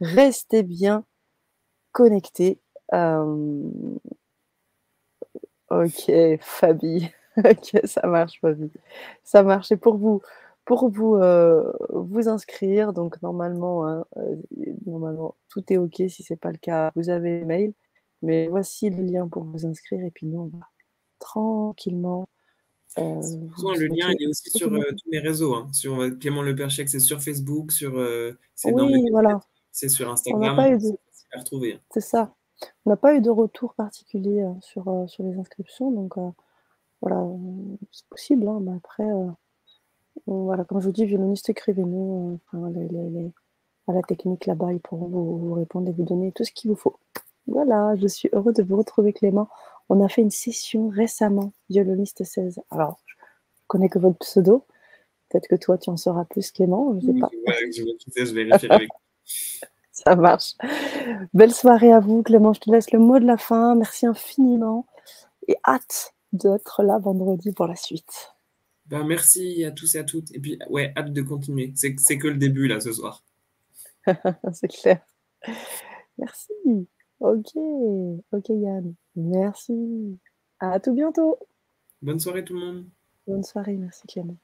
restez bien connecter. OK, Fabi. OK, ça marche, Fabi. Ça marche et vous inscrire, donc normalement, hein, normalement tout est OK. Si c'est pas le cas, vous avez le mail, mais voici le lien pour vous inscrire et puis nous, on va tranquillement, Si vous besoin, le lien, OK. il est aussi sur, tous mes réseaux, hein. Sur, Clément Leperchec, c'est sur Facebook, c'est dans mes Oui, voilà, c'est sur on n'a Instagram, pas eu de c'est facile à retrouver, hein. c'est ça. On n'a pas eu de retour particulier, sur les inscriptions, donc voilà, c'est possible, hein, mais après, voilà, comme je vous dis, violoniste, écrivez-nous, enfin les à la technique là-bas, ils pourront vous répondre et vous donner tout ce qu'il vous faut. Voilà, je suis heureuse de vous retrouver Clément. On a fait une session récemment, violoniste 16. Alors, je connais que votre pseudo, peut-être que toi tu en sauras plus Clément, je sais Oui, pas. voilà, je vois qui c'est, je vérifierai avec Ça marche. Belle soirée à vous Clément, je te laisse le mot de la fin. Merci infiniment et hâte d'être là vendredi pour la suite. Ben, merci à tous et à toutes et puis ouais, hâte de continuer. C'est que le début là, ce soir. C'est clair. Merci. OK. OK Yann. Merci. À tout bientôt. Bonne soirée tout le monde. Bonne soirée, merci Clément.